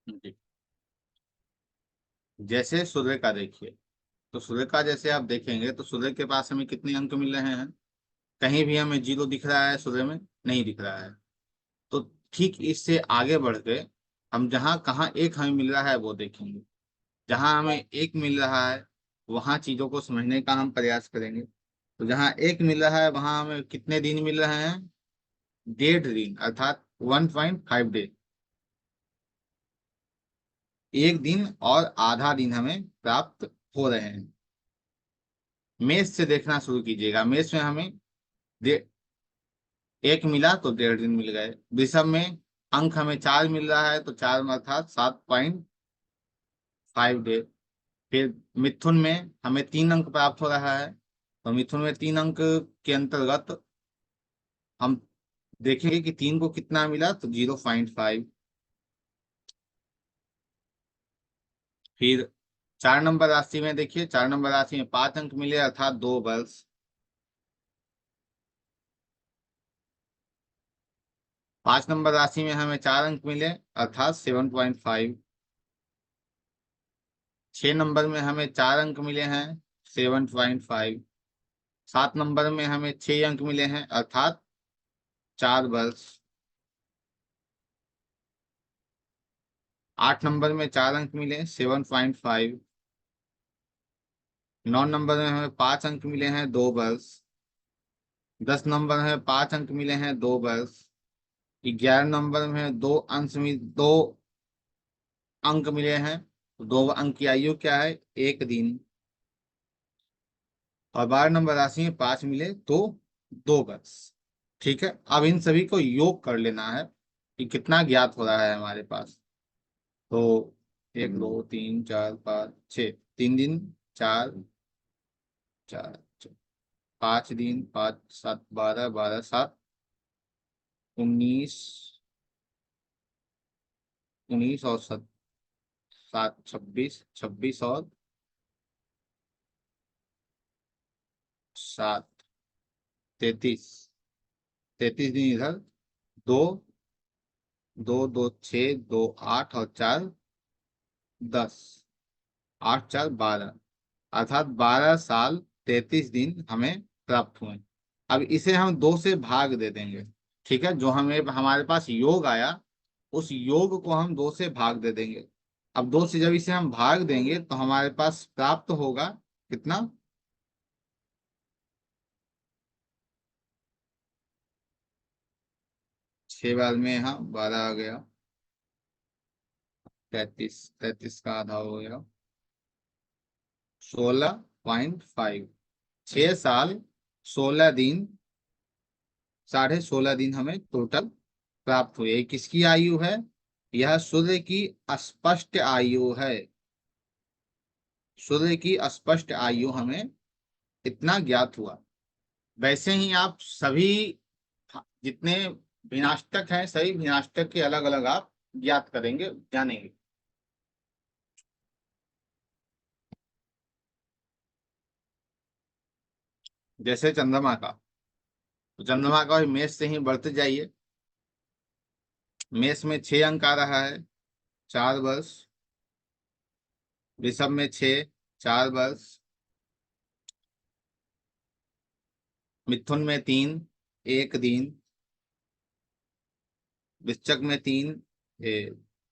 जी। जैसे सूर्य का देखिए, तो सूर्य का जैसे आप देखेंगे तो सूर्य के पास हमें कितने अंक मिल रहे हैं? कहीं भी हमें जीरो दिख रहा है सूर्य में? नहीं दिख रहा है। तो ठीक इससे आगे बढ़ के हम जहाँ कहाँ एक हमें मिल रहा है वो देखेंगे। जहाँ हमें एक मिल रहा है वहाँ चीजों को समझने का हम प्रयास करेंगे। तो जहाँ एक मिल रहा है वहाँ हमें कितने दिन मिल रहे हैं? 1.5 दिन, अर्थात 1.5 डे। एक दिन और आधा दिन हमें प्राप्त हो रहे हैं। मेष से देखना शुरू कीजिएगा। मेष में हमें दे, एक मिला तो 1.5 दिन मिल गए। वृषभ में अंक हमें 4 मिल रहा है तो 4 में अर्थात 7.5 डे। फिर मिथुन में हमें 3 अंक प्राप्त हो रहा है, तो मिथुन में 3 अंक के अंतर्गत हम देखेंगे कि 3 को कितना मिला, तो 0.5। फिर 4 नंबर राशि में देखिए, 4 नंबर राशि में 5 अंक मिले अर्थात 2 वर्ष। 5 नंबर राशि में हमें 4 अंक मिले अर्थात 7.5। 6 नंबर में हमें 4 अंक मिले हैं, 7.5। 7 नंबर में हमें 6 अंक मिले हैं अर्थात 4 वर्ष। 8 नंबर में 4 अंक मिले, 7.5। 9 नंबर में हमें 5 अंक मिले हैं, 2 वर्ष। 10 नंबर में 5 अंक मिले हैं, 2 वर्ष। 11 नंबर में 2 अंक मिले हैं, तो 2 अंक की आयु क्या है? 1 दिन। और 12 नंबर राशि में 5 मिले तो 2 वर्ष। ठीक है, अब इन सभी को योग कर लेना है कि कितना ज्ञात हो रहा है हमारे पास। तो 1 2 3 4 5 6, 3 दिन, 4 4 5 दिन, 5 7 12, 12 7 19, 19 और 7 26, 26 और 7 33। 33 दिन इधर। दो, 2 2 6, 2 8 और 4 10। 8 4 12, अर्थात 12 साल 33 दिन हमें प्राप्त हुए। अब इसे हम 2 से भाग दे देंगे। ठीक है, जो हमें हमारे पास योग आया उस योग को हम 2 से भाग दे देंगे। अब 2 से जब इसे हम भाग देंगे तो हमारे पास प्राप्त होगा कितना? 6 बार में यहाँ 12 आ गया, 33। 33 का आधा हो गया, 16.5। 6 साल 16 दिन, 16.5 दिन हमें टोटल प्राप्त हुए। ये किसकी आयु है? यह सूर्य की स्पष्ट आयु है। सूर्य की स्पष्ट आयु हमें इतना ज्ञात हुआ। वैसे ही आप सभी जितने विनाष्टक हैं सभी विनाष्टक के अलग अलग आप ज्ञात करेंगे, जानेंगे। जैसे चंद्रमा का, तो चंद्रमा का भी मेष से ही बढ़ते जाइए। मेष में 6 अंक आ रहा है, 4 वर्ष। वृषभ में 6, 4 वर्ष। मिथुन में 3, 1 दिन। वृश्चिक में 3,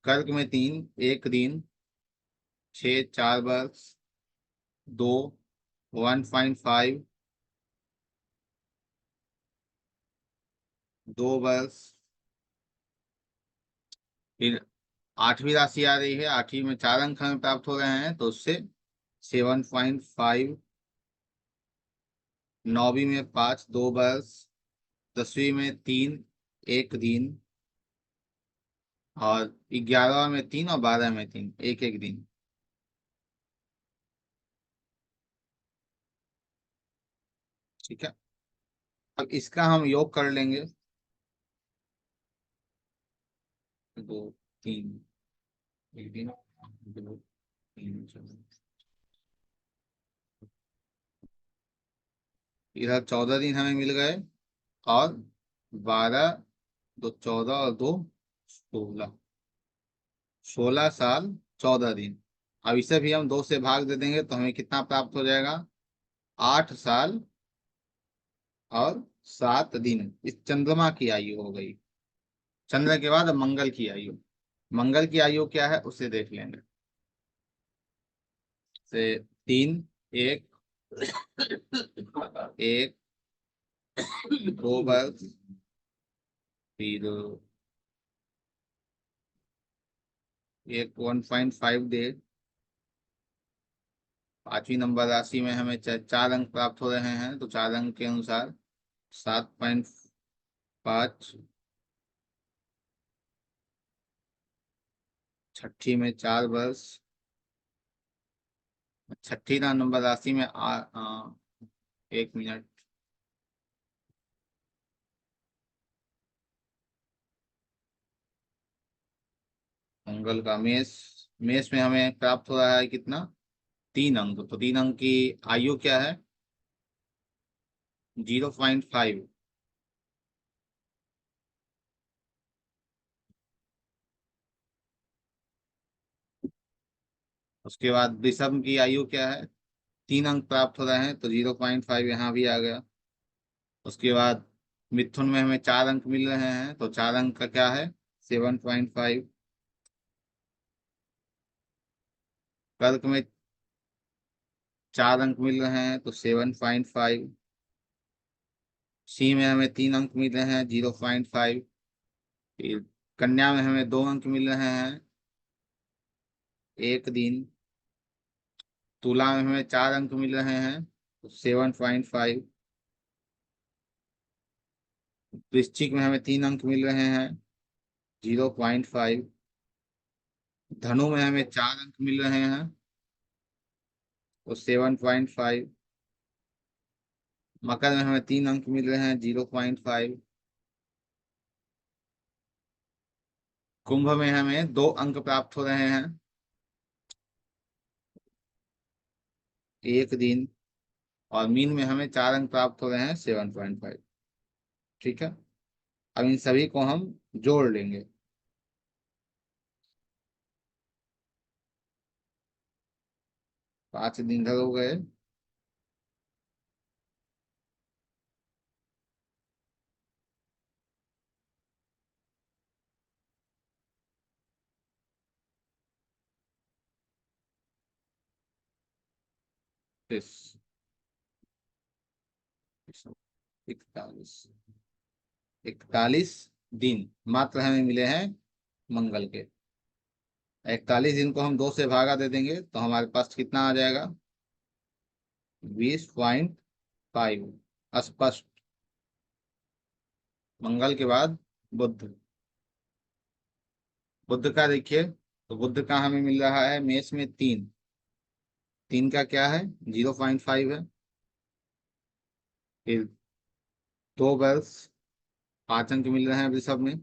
कर्क में 3, 1 दिन। 6, 4 वर्ष। 2, 1.5, 2 वर्ष। फिर 8वीं राशि आ रही है, 8वीं में 4 अंक हमें प्राप्त हो रहे हैं तो उससे 7.5। 9वीं में 5, 2 वर्ष। 10वीं में 3, 1 दिन। और 11वां में 3 और 12 में 3, 1 1 दिन। ठीक है, अब इसका हम योग कर लेंगे। 2 3, 1 दिन, 2 3 4। इधर 14 दिन हमें मिल गए, और 12, 2 14 और 2 16। 16 साल 14 दिन। अब इसे भी हम 2 से भाग दे देंगे तो हमें कितना प्राप्त हो जाएगा? 8 साल और 7 दिन। इस चंद्रमा की आयु हो गई। चंद्र के बाद अब मंगल की आयु। मंगल की आयु क्या है उसे देख लेंगे। से 3, 1, 2 वर्ष, फिर एक 1.5 डे। 5वीं नंबर राशि में हमें 4 अंक प्राप्त हो रहे हैं, तो 4 अंक के अनुसार 7.5। छठी में 4 वर्ष। छठी ना नंबर राशि में 1 मिनट। मंगल का मेष। मेष में हमें प्राप्त हो रहा है कितना? 3 अंक। तो 3 अंक की आयु क्या है? 0.5। उसके बाद वृषभ की आयु क्या है? 3 अंक प्राप्त हो रहे हैं, तो 0.5 यहाँ भी आ गया। उसके बाद मिथुन में हमें 4 अंक मिल रहे हैं, तो 4 अंक का क्या है? 7.5। कर्क में 4 अंक मिल रहे हैं, तो 7.5। सिंह में हमें 3 अंक मिल रहे हैं, 0.5। फिर कन्या में हमें 2 अंक मिल रहे हैं, 1 दिन। तुला में हमें 4 अंक मिल रहे हैं, तो 7.5। वृश्चिक में हमें 3 अंक मिल रहे हैं, 0.5। धनु में हमें 4 अंक मिल रहे हैं, तो 7.5। मकर में हमें 3 अंक मिल रहे हैं, 0.5। कुंभ में हमें 2 अंक प्राप्त हो रहे हैं, 1 दिन। और मीन में हमें 4 अंक प्राप्त हो रहे हैं, 7.5। ठीक है। अब इन सभी को हम जोड़ लेंगे। 5 दिन इधर हो गए। इस 41। 41 दिन मात्र हमें मिले हैं मंगल के। 41 दिन को हम 2 से भागा दे देंगे तो हमारे पास कितना आ जाएगा? 20.5। स्पष्ट। मंगल के बाद बुध। बुध का देखिए, तो बुध का हमें मिल रहा है मेष में 3। 3 का क्या है? 0.5 है। फिर 2 वर्ष, 5 अंक मिल रहे हैं वृषभ में।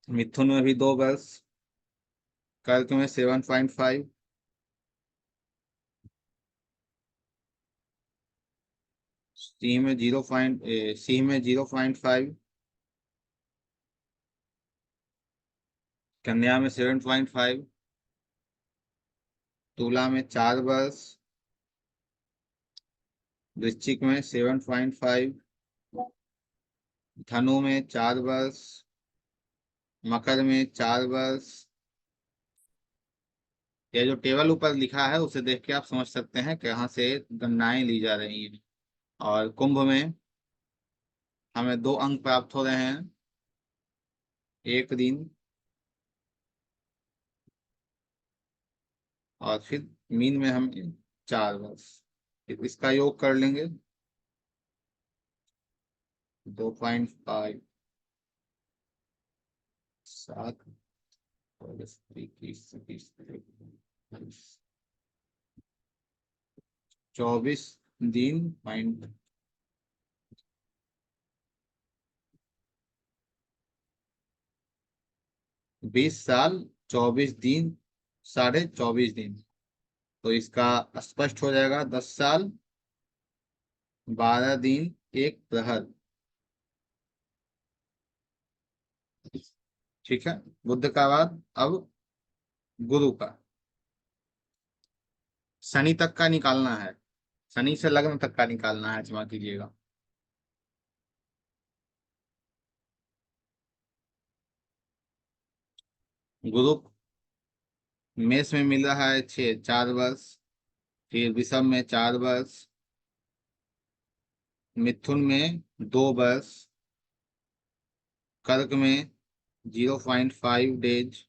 मिथुन में भी 2 वर्ष। कर्क में 7.5। सिंह में 0.5। कन्या में 7.5। तुला में 4 वर्ष। वृश्चिक में 7.5। धनु में 4 वर्ष। मकर में 4 वर्ष। ये जो टेबल ऊपर लिखा है उसे देख के आप समझ सकते हैं कि कहाँ से गणनाएं ली जा रही हैं। और कुंभ में हमें 2 अंक प्राप्त हो रहे हैं, 1 दिन। और फिर मीन में हमें 4 वर्ष। फिर इसका योग कर लेंगे। 2.5, 7, 24 दिन 20 साल 24 दिन 24.5 दिन। तो इसका स्पष्ट हो जाएगा 10 साल 12 दिन 1 प्रहर। ठीक है। बुध का बाद अब गुरु का। शनि तक का निकालना है, शनि से लग्न तक का निकालना है, क्षमा कीजिएगा। गुरु मेष में मिल रहा है 4 वर्ष, फिर वृषभ में 4 वर्ष, मिथुन में 2 वर्ष, कर्क में 0.5 डेज,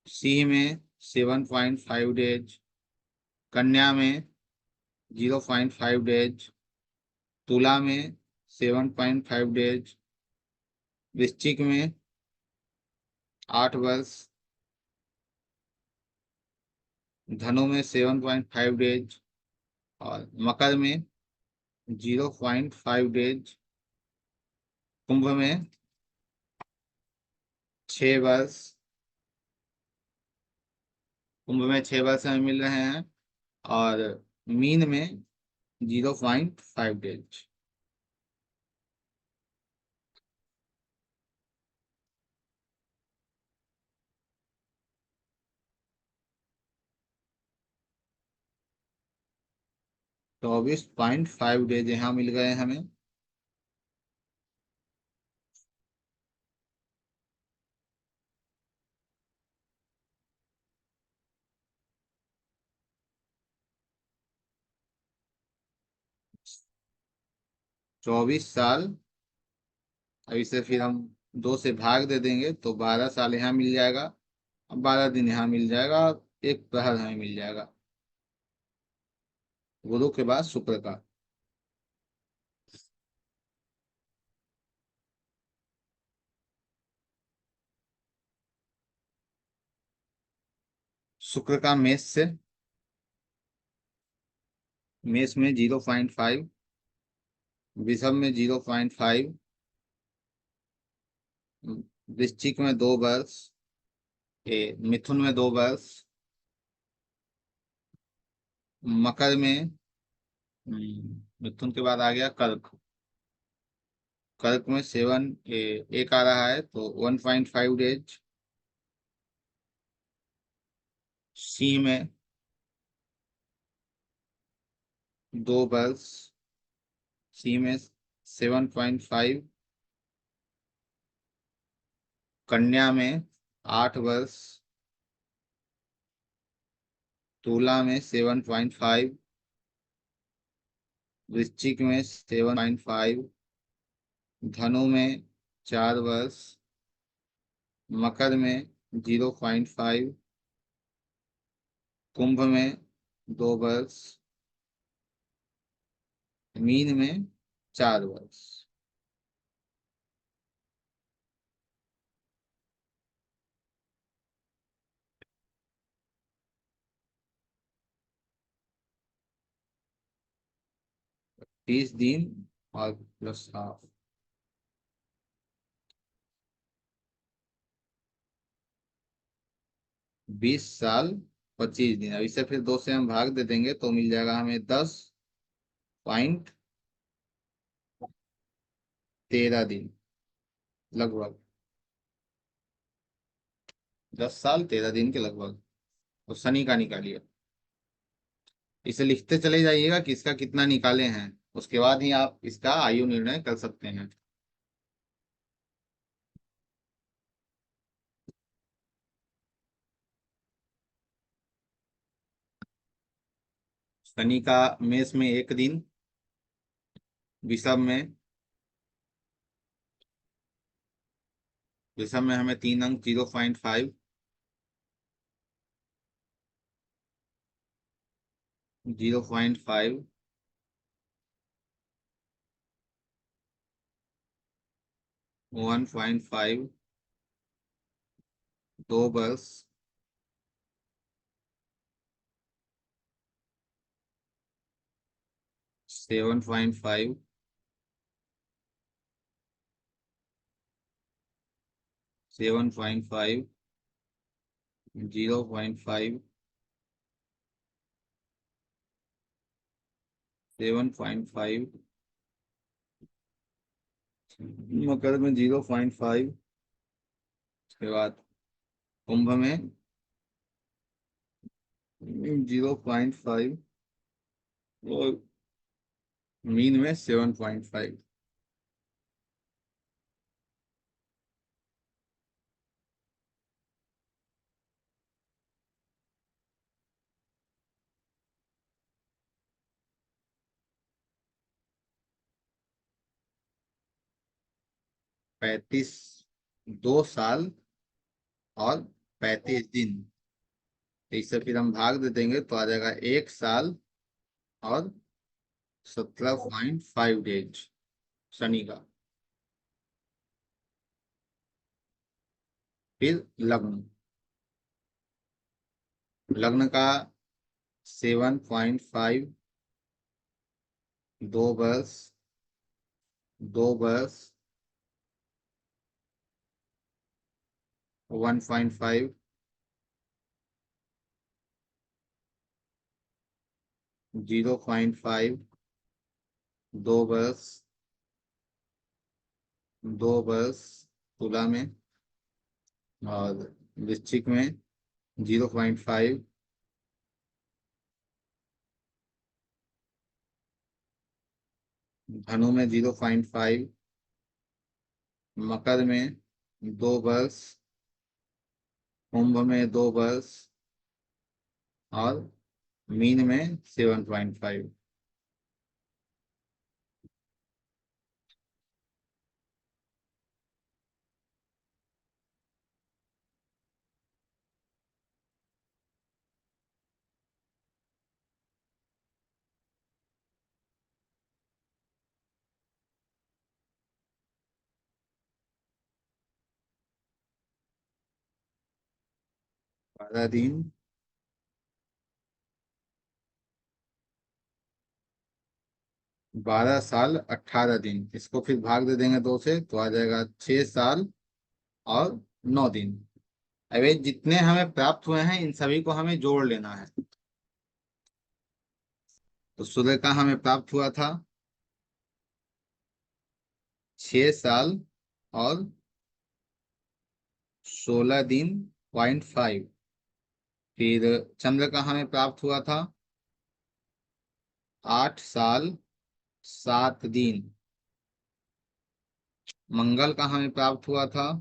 सिंह में 7.5 डेज, कन्या में 0.5 डेज, तुला में 7.5 डेज, वृश्चिक में 8 वर्ष, धनु में 7.5 डेज, और मकर में 0.5 डेज, कुंभ में 6 वर्ष, कुंभ में 6 वर्ष हमें मिल रहे हैं, और मीन में 0.5 डेज। 24.5 डेज यहाँ मिल गए हमें। 24 साल। अब इसे फिर हम 2 से भाग दे देंगे तो 12 साल यहाँ मिल जाएगा, 12 दिन यहाँ मिल जाएगा, और एक प्रहर हमें मिल जाएगा। गुरु के बाद शुक्र का। शुक्र का मेष में 0.5, वृषभ में 0.5, वृश्चिक में 2 वर्ष, मिथुन में 2 वर्ष, मकर में मिथुन के बाद आ गया कर्क। कर्क में एक आ रहा है तो 1.5 डेज, सिंह में 2 वर्ष, सिंह में 7.5, कन्या में 8 वर्ष, तुला में 7.5, वृश्चिक में 7.5, धनु में 4 वर्ष, मकर में 0.5, कुंभ में 2 वर्ष, मीन में 4 वर्ष। 30 दिन और प्लस हाफ, 20 साल 25 दिन। अब इसे फिर 2 से हम भाग दे देंगे तो मिल जाएगा हमें 10.13 दिन लगभग, 10 साल 13 दिन के लगभग। तो शनि का निकालिए। इसे लिखते चले जाइएगा कि इसका कितना निकाले हैं, उसके बाद ही आप इसका आयु निर्णय कर सकते हैं। शनि का मेष में 1 दिन, वृषभ में हमें 3 अंक 0.5, 0.5, 1.5, 2 वर्ष, 7.5, 7.5, 0.5, 7.5, मकर में 0.5, उसके बाद कुंभ में 0.5 और मीन में 7.5। 35, 2 साल और 35 दिन। तो इससे फिर हम भाग दे देंगे तो आ जाएगा 1 साल और 17.5 डेज शनि का। फिर लग्न, लग्न का 7.5, 2 वर्ष, 2 वर्ष, 1.5, 0.5, 2 वर्ष, 2 वर्ष तुला में, और वृश्चिक में 0.5, धनु में 0.5, मकर में 2 वर्ष, कुंभ में 2 वर्ष और मीन में 7.5। 12 दिन, 12 साल 18 दिन। इसको फिर भाग दे देंगे 2 से तो आ जाएगा 6 साल और 9 दिन। अब ये जितने हमें प्राप्त हुए हैं इन सभी को हमें जोड़ लेना है। तो सूर्य का हमें प्राप्त हुआ था 6 साल और 16 दिन 0.5। फिर चंद्र का हमें प्राप्त हुआ था 8 साल 7 दिन। मंगल का हमें प्राप्त हुआ था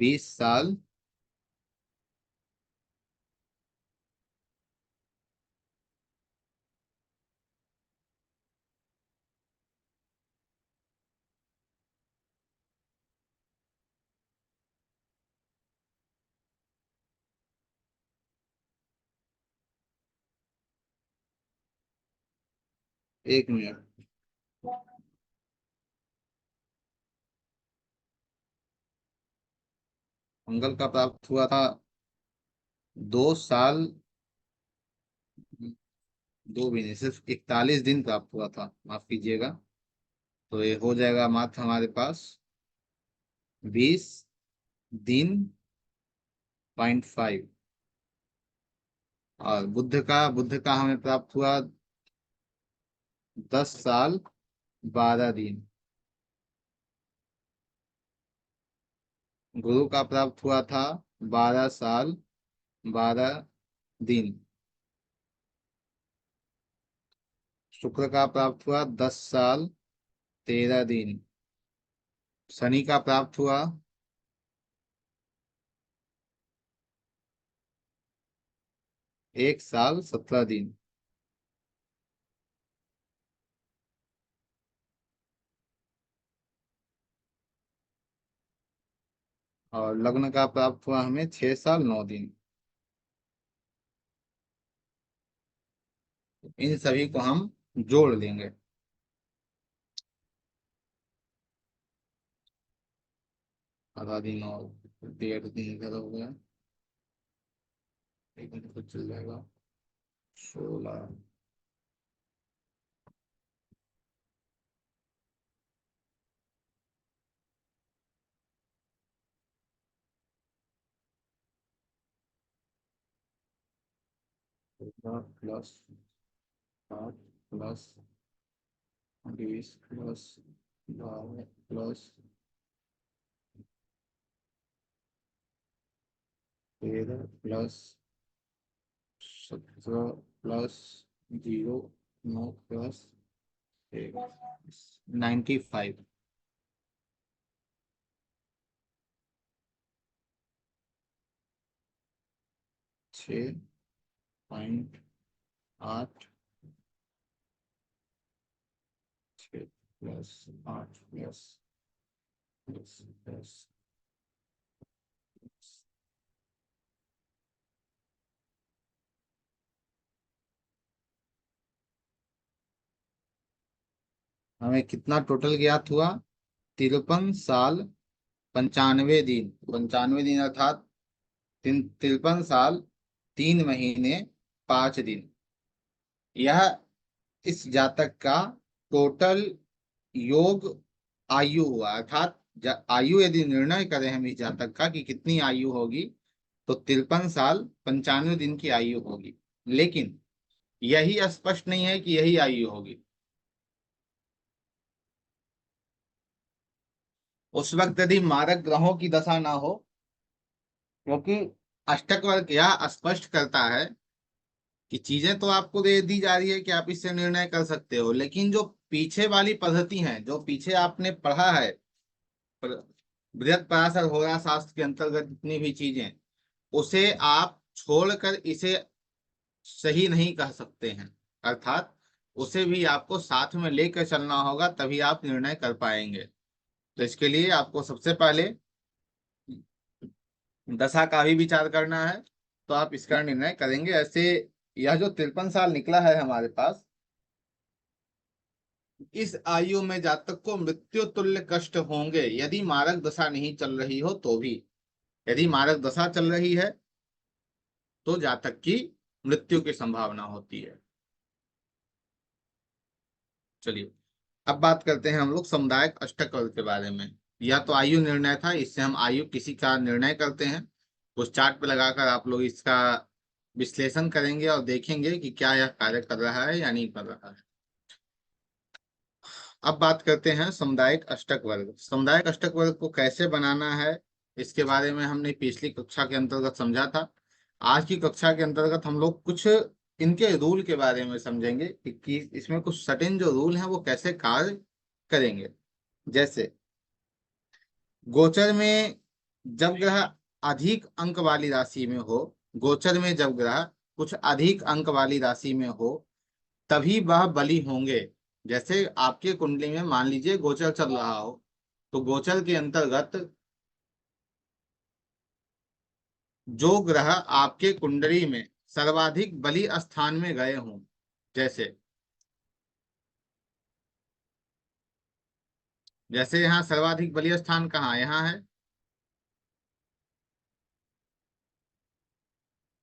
20 साल 1 मिनट। मंगल का प्राप्त हुआ था 2 साल, 2 भी नहीं, सिर्फ 41 दिन प्राप्त हुआ था, माफ कीजिएगा। तो ये हो जाएगा मात्र हमारे पास 20 दिन 0.5। और बुद्ध का हमें प्राप्त हुआ 10 साल 12 दिन। गुरु का प्राप्त हुआ था 12 साल 12 दिन। शुक्र का प्राप्त हुआ 10 साल 13 दिन। शनि का प्राप्त हुआ 1 साल 17 दिन। और लग्न का प्राप्त हुआ हमें 6 साल 9 दिन। इन सभी को हम जोड़ देंगे। आधा दिन और 1.5 दिन इधर हो गया, 1 दिन तो चल जाएगा। 16, plus 8 plus 20 plus 12 plus 13 plus 17 plus 0 9 plus 95। 6.8 6 plus 8 plus plus plus. हमें कितना टोटल ज्ञात हुआ? 53 साल 95 दिन, 95 दिन अर्थात 53 साल 3 महीने 5 दिन। यह इस जातक का टोटल योग आयु हुआ, अर्थात आयु यदि निर्णय करें हम इस जातक का कि कितनी आयु होगी, तो 53 साल 95 दिन की आयु होगी। लेकिन यही स्पष्ट नहीं है कि यही आयु होगी। उस वक्त यदि मारक ग्रहों की दशा ना हो, क्योंकि अष्टक वर्ग यह स्पष्ट करता है कि चीजें तो आपको दे दी जा रही है कि आप इससे निर्णय कर सकते हो, लेकिन जो पीछे वाली पद्धति है, जो पीछे आपने पढ़ा है, बृहद पराशर होरा शास्त्र के अंतर्गत जितनी भी चीजें, उसे आप छोड़कर इसे सही नहीं कह सकते हैं। अर्थात उसे भी आपको साथ में लेकर चलना होगा, तभी आप निर्णय कर पाएंगे। तो इसके लिए आपको सबसे पहले दशा का भी विचार करना है, तो आप इसका निर्णय करेंगे। ऐसे यह जो 53 साल निकला है हमारे पास, इस आयु में जातक को मृत्यु तुल्य कष्ट होंगे यदि मारक दशा नहीं चल रही हो तो भी। यदि मारक दशा चल रही है तो जातक की मृत्यु की संभावना होती है। चलिए, अब बात करते हैं हम लोग समुदायिक अष्टक के बारे में। यह तो आयु निर्णय था, इससे हम आयु किसी का निर्णय करते हैं। उस चार्ट पे लगाकर आप लोग इसका विश्लेषण करेंगे और देखेंगे कि क्या यह कार्य कर रहा है या नहीं कर रहा है। अब बात करते हैं सामुदायिक अष्टक वर्ग। सामुदायिक अष्टक वर्ग को कैसे बनाना है, इसके बारे में हमने पिछली कक्षा के अंतर्गत समझा था। आज की कक्षा के अंतर्गत हम लोग कुछ इनके रूल के बारे में समझेंगे कि इसमें कुछ सर्टेन जो रूल हैं वो कैसे कार्य करेंगे। जैसे गोचर में जब ग्रह अधिक अंक वाली राशि में हो, गोचर में जब ग्रह कुछ अधिक अंक वाली राशि में हो, तभी वह बली होंगे। जैसे आपके कुंडली में मान लीजिए गोचर चल रहा हो, तो गोचर के अंतर्गत जो ग्रह आपके कुंडली में सर्वाधिक बली स्थान में गए हों, जैसे जैसे यहाँ सर्वाधिक बली स्थान कहाँ, यहाँ है,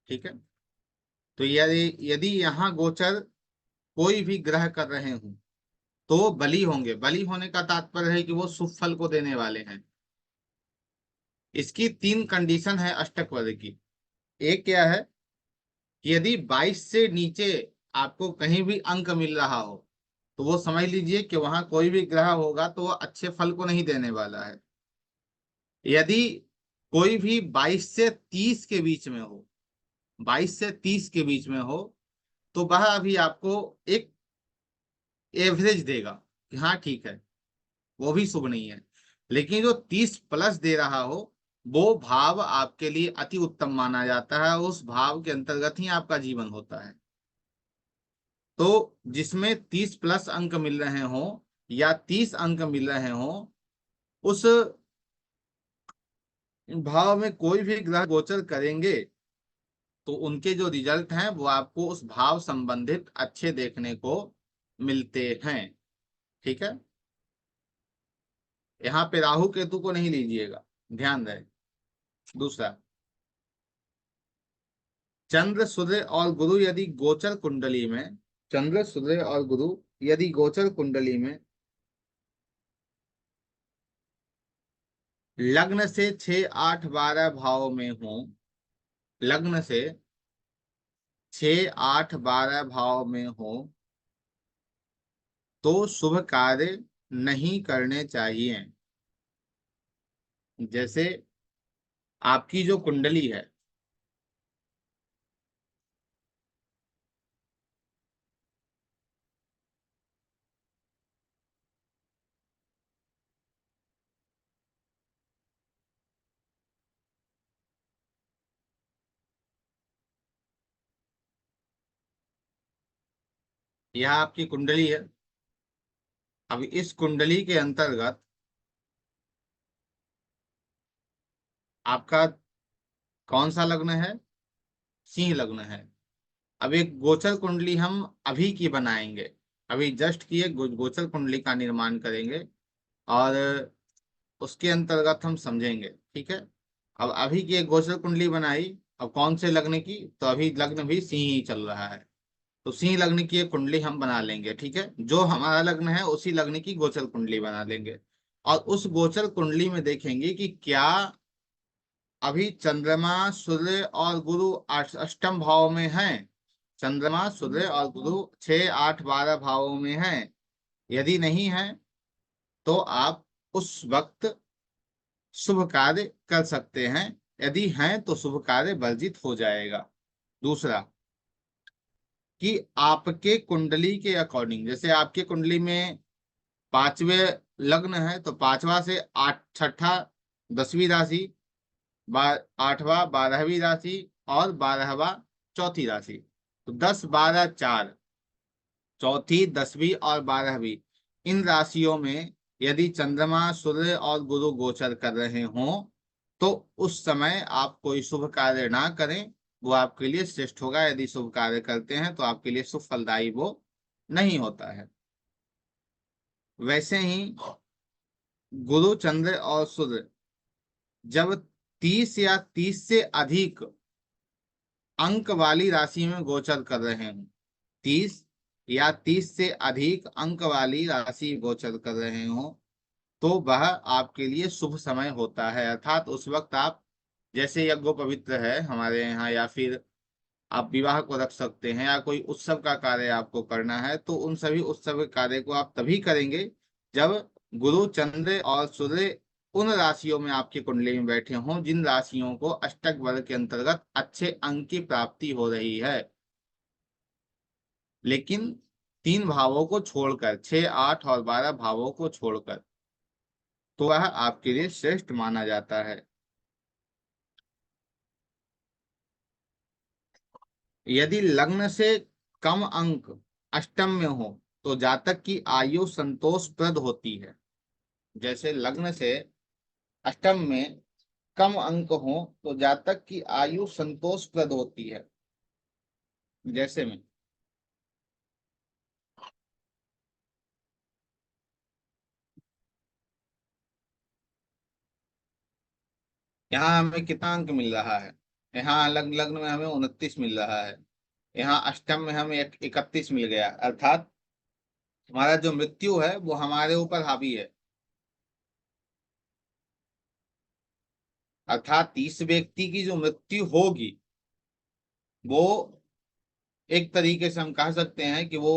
ठीक है। तो यदि यदि यहाँ गोचर कोई भी ग्रह कर रहे हों तो बली होंगे। बली होने का तात्पर्य है कि वो शुभ फल को देने वाले हैं। इसकी 3 कंडीशन है अष्टक वर्ग की। एक क्या है कि यदि 22 से नीचे आपको कहीं भी अंक मिल रहा हो, तो वो समझ लीजिए कि वहां कोई भी ग्रह होगा तो वो अच्छे फल को नहीं देने वाला है। यदि कोई भी 22 से 30 के बीच में हो, 22 से 30 के बीच में हो, तो वह अभी आपको एक एवरेज देगा कि हाँ ठीक है, वो भी शुभ नहीं है। लेकिन जो 30 प्लस दे रहा हो, वो भाव आपके लिए अति उत्तम माना जाता है। उस भाव के अंतर्गत ही आपका जीवन होता है। तो जिसमें 30 प्लस अंक मिल रहे हों या 30 अंक मिल रहे हों, उस भाव में कोई भी ग्रह गोचर करेंगे तो उनके जो रिजल्ट हैं वो आपको उस भाव संबंधित अच्छे देखने को मिलते हैं। ठीक है, यहाँ पे राहु केतु को नहीं लीजिएगा, ध्यान रहे। दूसरा, चंद्र सूर्य और गुरु यदि गोचर कुंडली में, चंद्र सूर्य और गुरु यदि गोचर कुंडली में लग्न से 6 8 12 भाव में हो, लग्न से 6 8 12 भाव में हो, तो शुभ कार्य नहीं करने चाहिए। जैसे आपकी जो कुंडली है, यह आपकी कुंडली है। अब इस कुंडली के अंतर्गत आपका कौन सा लग्न है? सिंह लग्न है। अब एक गोचर कुंडली हम अभी की बनाएंगे, अभी जस्ट की एक गोचर कुंडली का निर्माण करेंगे और उसके अंतर्गत हम समझेंगे, ठीक है। अब अभी की एक गोचर कुंडली बनाई, अब कौन से लग्न की? तो अभी लग्न भी सिंह ही चल रहा है, तो सिंह लग्न की एक कुंडली हम बना लेंगे, ठीक है। जो हमारा लग्न है उसी लग्न की गोचर कुंडली बना लेंगे और उस गोचर कुंडली में देखेंगे कि क्या अभी चंद्रमा, सूर्य और गुरु अष्टम भाव में है। चंद्रमा, सूर्य और गुरु 6, 8, 12 भावों में है। यदि नहीं है तो आप उस वक्त शुभ कार्य कर सकते हैं, यदि हैं तो शुभ कार्य वर्जित हो जाएगा। दूसरा, कि आपके कुंडली के अकॉर्डिंग, जैसे आपके कुंडली में पांचवे लग्न है तो पांचवा से आठ, छठा 10वीं राशि, आठवां 12वीं राशि और 12वां चौथी राशि। तो 10, 12, 4, चौथी, 10वीं और 12वीं, इन राशियों में यदि चंद्रमा, सूर्य और गुरु गोचर कर रहे हों तो उस समय आप कोई शुभ कार्य ना करें, वो आपके लिए श्रेष्ठ होगा। यदि शुभ कार्य करते हैं तो आपके लिए शुभ फलदायी वो नहीं होता है। वैसे ही गुरु, चंद्र और सूर्य जब 30 या 30 से अधिक अंक वाली राशि में गोचर कर रहे हों, 30 या 30 से अधिक अंक वाली राशि गोचर कर रहे हों, तो वह आपके लिए शुभ समय होता है। अर्थात उस वक्त आप, जैसे यज्ञोपवीत है हमारे यहाँ, या फिर आप विवाह को रख सकते हैं, या कोई उत्सव का कार्य आपको करना है, तो उन सभी उत्सव के कार्य को आप तभी करेंगे जब गुरु, चंद्र और सूर्य उन राशियों में आपकी कुंडली में बैठे हों जिन राशियों को अष्टक वर्ग के अंतर्गत अच्छे अंक की प्राप्ति हो रही है। लेकिन 3 भावों को छोड़कर, 6, 8 और 12 भावों को छोड़कर, तो वह आपके लिए श्रेष्ठ माना जाता है। यदि लग्न से कम अंक अष्टम में हो तो जातक की आयु संतोषप्रद होती है। जैसे लग्न से अष्टम में कम अंक हो तो जातक की आयु संतोषप्रद होती है। जैसे में यहाँ हमें कितना अंक मिल रहा है? यहाँ लग्न लग्न में हमें 29 मिल रहा है, यहाँ अष्टम में हमें 31 मिल गया। अर्थात हमारा जो मृत्यु है वो हमारे ऊपर हावी है। अर्थात इस व्यक्ति की जो मृत्यु होगी वो एक तरीके से हम कह सकते हैं कि वो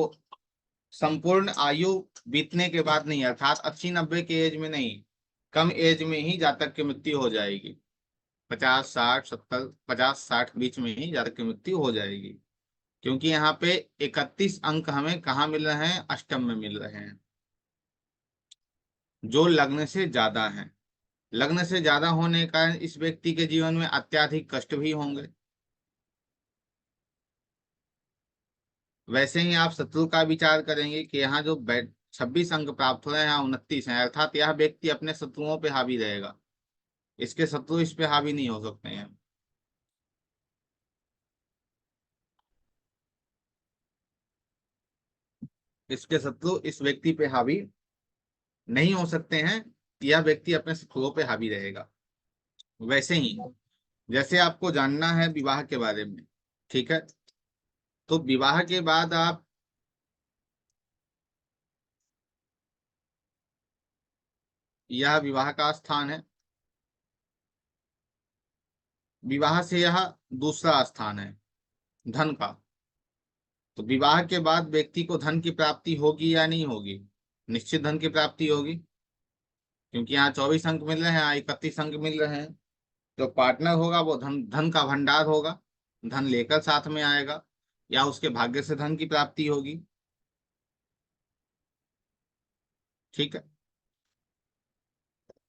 संपूर्ण आयु बीतने के बाद नहीं, अर्थात 80, 90 के एज में नहीं, कम एज में ही जातक की मृत्यु हो जाएगी। 50, 60, 70, 50, 60 बीच में ही जातक की मृत्यु हो जाएगी। क्योंकि यहाँ पे 31 अंक हमें कहाँ मिल रहे हैं? अष्टम में मिल रहे हैं, जो लग्न से ज्यादा हैं। लग्न से ज्यादा होने के कारण इस व्यक्ति के जीवन में अत्याधिक कष्ट भी होंगे। वैसे ही आप शत्रु का विचार करेंगे कि यहाँ जो 26 अंक प्राप्त हो रहे हैं, यहाँ 29 है, अर्थात यह व्यक्ति अपने शत्रुओं पे हावी रहेगा, इसके शत्रु इस पे हावी नहीं हो सकते हैं। इसके शत्रु इस व्यक्ति पे हावी नहीं हो सकते हैं, यह व्यक्ति अपने शत्रुओं पे हावी रहेगा। वैसे ही जैसे आपको जानना है विवाह के बारे में, ठीक है, तो विवाह के बाद आप, यह विवाह का स्थान है, विवाह से यह दूसरा स्थान है धन का। तो विवाह के बाद व्यक्ति को धन की प्राप्ति होगी या नहीं होगी? निश्चित धन की प्राप्ति होगी, क्योंकि यहाँ 24 अंक मिल रहे हैं, यहाँ 31 अंक मिल रहे हैं। जो पार्टनर होगा वो धन धन का भंडार होगा, धन लेकर साथ में आएगा, या उसके भाग्य से धन की प्राप्ति होगी। ठीक है।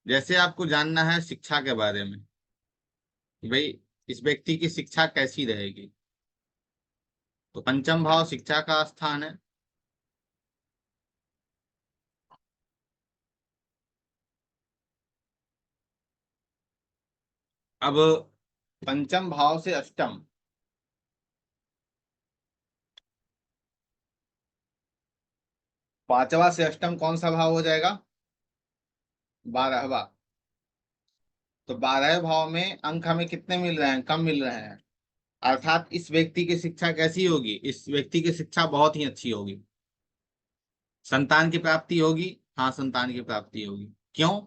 जैसे आपको जानना है शिक्षा के बारे में कि भाई इस व्यक्ति की शिक्षा कैसी रहेगी, तो पंचम भाव शिक्षा का स्थान है। अब पंचम भाव से अष्टम, पांचवा से अष्टम कौन सा भाव हो जाएगा? 12वां। तो 12वें भाव में अंक हमें कितने मिल रहे हैं? कम मिल रहे हैं। अर्थात इस व्यक्ति की शिक्षा कैसी होगी? इस व्यक्ति की शिक्षा बहुत ही अच्छी होगी। संतान की प्राप्ति होगी? हाँ, संतान की प्राप्ति होगी। क्यों?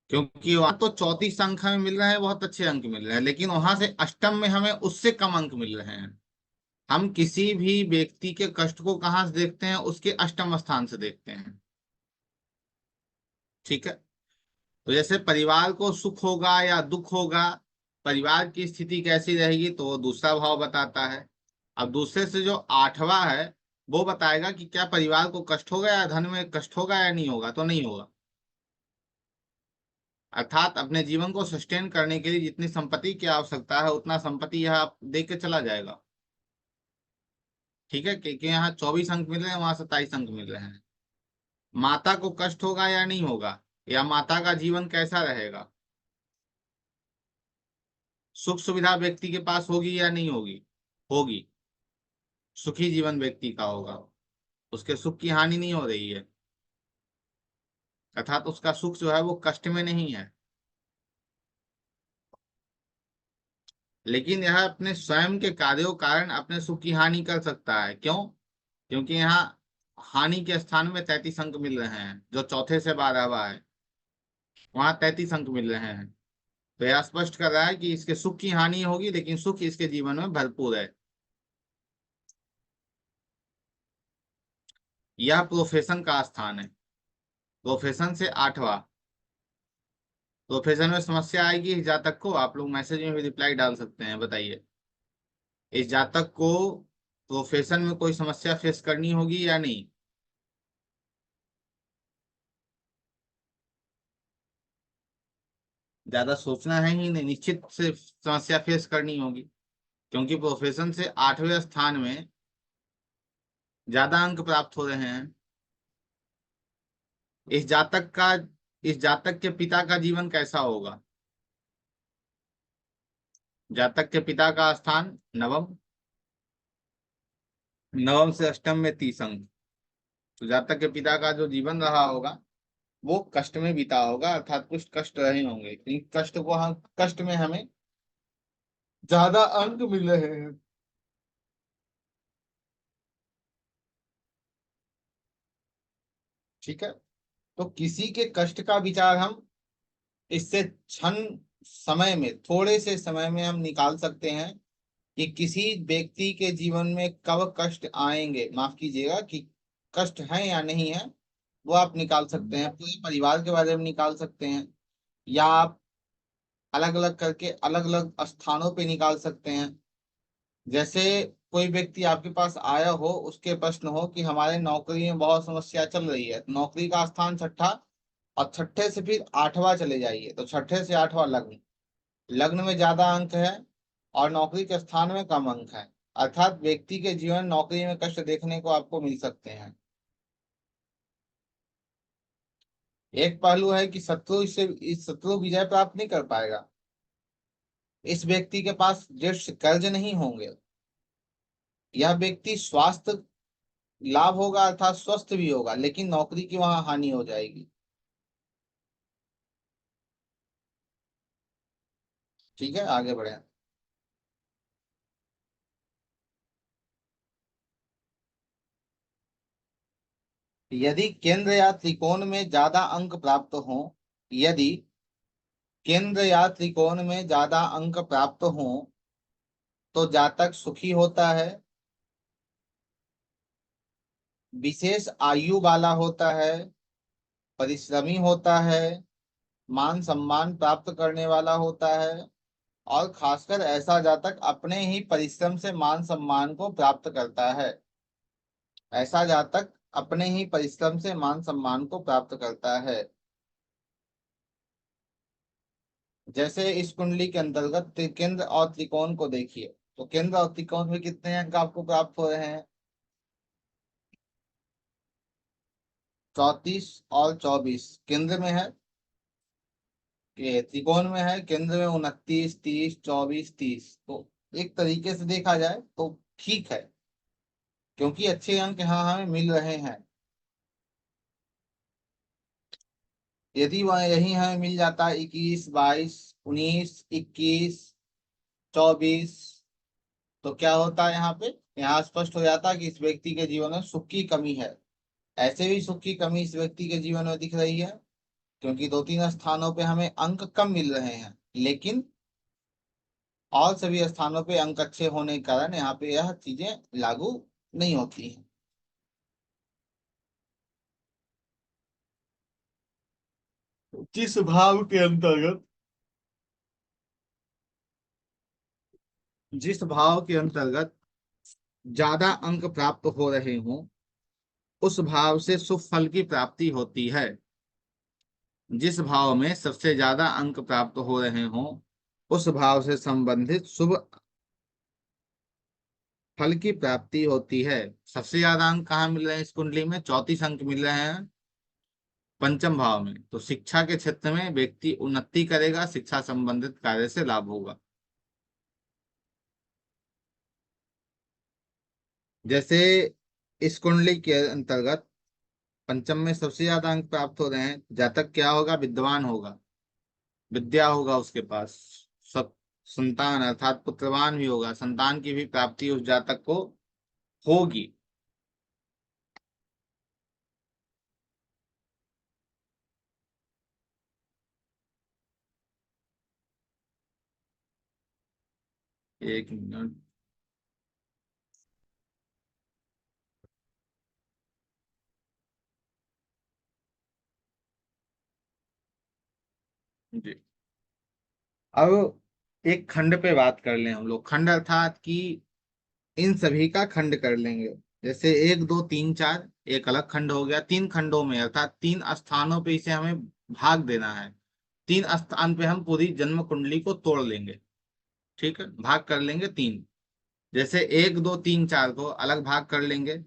क्योंकि वहां तो 34 अंक हमें मिल रहे हैं, बहुत अच्छे अंक मिल रहे हैं, लेकिन वहां से अष्टम में हमें उससे कम अंक मिल रहे हैं। हम किसी भी व्यक्ति के कष्ट को कहाँ से देखते हैं? उसके अष्टम स्थान से देखते हैं। ठीक है। तो जैसे परिवार को सुख होगा या दुख होगा, परिवार की स्थिति कैसी रहेगी, तो वो दूसरा भाव बताता है। अब दूसरे से जो 8वां है वो बताएगा कि क्या परिवार को कष्ट होगा या धन में कष्ट होगा या नहीं होगा, तो नहीं होगा। अर्थात अपने जीवन को सस्टेन करने के लिए जितनी संपत्ति की आवश्यकता है उतना संपत्ति यह आप दे के चला जाएगा। ठीक है, क्योंकि यहाँ 24 अंक मिल रहे हैं, वहां 27 अंक मिल रहे हैं। माता को कष्ट होगा या नहीं होगा, या माता का जीवन कैसा रहेगा? सुख सुविधा व्यक्ति के पास होगी या नहीं होगी? होगी। सुखी जीवन व्यक्ति का होगा, उसके सुख की हानि नहीं हो रही है, अर्थात उसका सुख जो है वो कष्ट में नहीं है। लेकिन यह अपने स्वयं के कार्यों कारण अपने सुख की हानि कर सकता है। क्यों? क्योंकि यहाँ हानि के स्थान में 33 अंक मिल रहे हैं, जो चौथे से 12वां है, वहां 33 अंक मिल रहे हैं। तो यह स्पष्ट कर रहा है कि इसके सुख की हानि होगी, लेकिन सुख इसके जीवन में भरपूर है। यह प्रोफेशन का स्थान है। प्रोफेशन से 8वां। प्रोफेशन में समस्या आएगी इस जातक को, आप लोग मैसेज में भी रिप्लाई डाल सकते हैं, बताइए। इस जातक को प्रोफेशन में कोई समस्या फेस करनी होगी या नहीं? ज्यादा सोचना है ही नहीं, निश्चित से समस्या फेस करनी होगी, क्योंकि प्रोफेशन से 8वें स्थान में ज्यादा अंक प्राप्त हो रहे हैं। इस जातक का इस जातक के पिता का जीवन कैसा होगा? जातक के पिता का स्थान नवम। नवम से अष्टम में 30 अंक। तो जातक के पिता का जो जीवन रहा होगा वो कष्ट में बीता होगा, अर्थात कुछ कष्ट रहे होंगे। इन कष्ट को हम कष्ट में हमें ज्यादा अंक मिल रहे हैं। ठीक है। तो किसी के कष्ट का विचार हम इससे क्षण समय में, थोड़े से समय में हम निकाल सकते हैं कि किसी व्यक्ति के जीवन में कब कष्ट आएंगे, माफ कीजिएगा, कि कष्ट है या नहीं है, वो आप निकाल सकते हैं। पूरे परिवार के बारे में निकाल सकते हैं, या आप अलग अलग करके अलग अलग स्थानों पे निकाल सकते हैं। जैसे कोई व्यक्ति आपके पास आया हो, उसके प्रश्न हो कि हमारे नौकरी में बहुत समस्या चल रही है, तो नौकरी का स्थान छठा, और छठे से फिर 8वां चले जाइए, तो छठे से 8वां लग्न। लग्न में ज्यादा अंक है और नौकरी के स्थान में कम अंक है, अर्थात व्यक्ति के जीवन नौकरी में कष्ट देखने को आपको मिल सकते हैं। एक पहलू है कि शत्रु इससे इस शत्रु विजय प्राप्त नहीं कर पाएगा। इस व्यक्ति के पास दृढ़ कर्ज नहीं होंगे। यह व्यक्ति स्वास्थ्य लाभ होगा, अर्थात स्वस्थ भी होगा, लेकिन नौकरी की वहां हानि हो जाएगी। ठीक है, आगे बढ़े। यदि केंद्र या त्रिकोण में ज्यादा अंक प्राप्त हो, यदि केंद्र या त्रिकोण में ज्यादा अंक प्राप्त हो तो जातक सुखी होता है। विशेष आयु वाला होता है, परिश्रमी होता है, मान सम्मान प्राप्त करने वाला होता है, और खासकर ऐसा जातक अपने ही परिश्रम से मान सम्मान को प्राप्त करता है। ऐसा जातक अपने ही परिश्रम से मान सम्मान को प्राप्त करता है। जैसे इस कुंडली के अंतर्गत केंद्र और त्रिकोण को देखिए, तो केंद्र और त्रिकोण में कितने अंक आपको प्राप्त हो रहे हैं? 34 और 24 केंद्र में है, ये त्रिकोण में है, केंद्र में 29, 30, 24, 30। तो एक तरीके से देखा जाए तो ठीक है, क्योंकि अच्छे अंक यहाँ हमें मिल रहे हैं। यदि वह यही हमें मिल जाता 21, 22, 19, 21, 24, तो क्या होता है यहाँ पे? यहाँ स्पष्ट हो जाता कि इस व्यक्ति के जीवन में सुख की कमी है। ऐसे भी सुख की कमी इस व्यक्ति के जीवन में दिख रही है, क्योंकि दो तीन स्थानों पे हमें अंक कम मिल रहे हैं, लेकिन और सभी स्थानों पे अंक अच्छे होने के कारण यहाँ पे यह चीजें लागू नहीं होती हैं। जिस भाव के अंतर्गत जिस भाव के अंतर्गत ज्यादा अंक प्राप्त हो रहे हों, उस भाव से शुभ फल की प्राप्ति होती है। जिस भाव में सबसे ज्यादा अंक प्राप्त हो रहे हों, उस भाव से संबंधित शुभ फल की प्राप्ति होती है। सबसे ज्यादा अंक कहाँ मिल रहे हैं? इस कुंडली में 34 अंक मिल रहे हैं पंचम भाव में। तो शिक्षा के क्षेत्र में व्यक्ति उन्नति करेगा, शिक्षा संबंधित कार्य से लाभ होगा। जैसे इस कुंडली के अंतर्गत पंचम में सबसे ज्यादा अंक प्राप्त हो रहे हैं, जातक क्या होगा? विद्वान होगा, विद्या होगा उसके पास, सब संतान अर्थात पुत्रवान भी होगा, संतान की भी प्राप्ति उस जातक को होगी। एक मिनट। जी, अब एक खंड पे बात कर लें हम लोग। खंड अर्थात कि इन सभी का खंड कर लेंगे। जैसे 1, 2, 3, 4 एक अलग खंड हो गया। तीन खंडों में अर्थात तीन स्थानों पे इसे हमें भाग देना है। तीन स्थान पे हम पूरी जन्म कुंडली को तोड़ लेंगे। ठीक है, भाग कर लेंगे तीन। जैसे 1, 2, 3, 4 को अलग भाग कर लेंगे।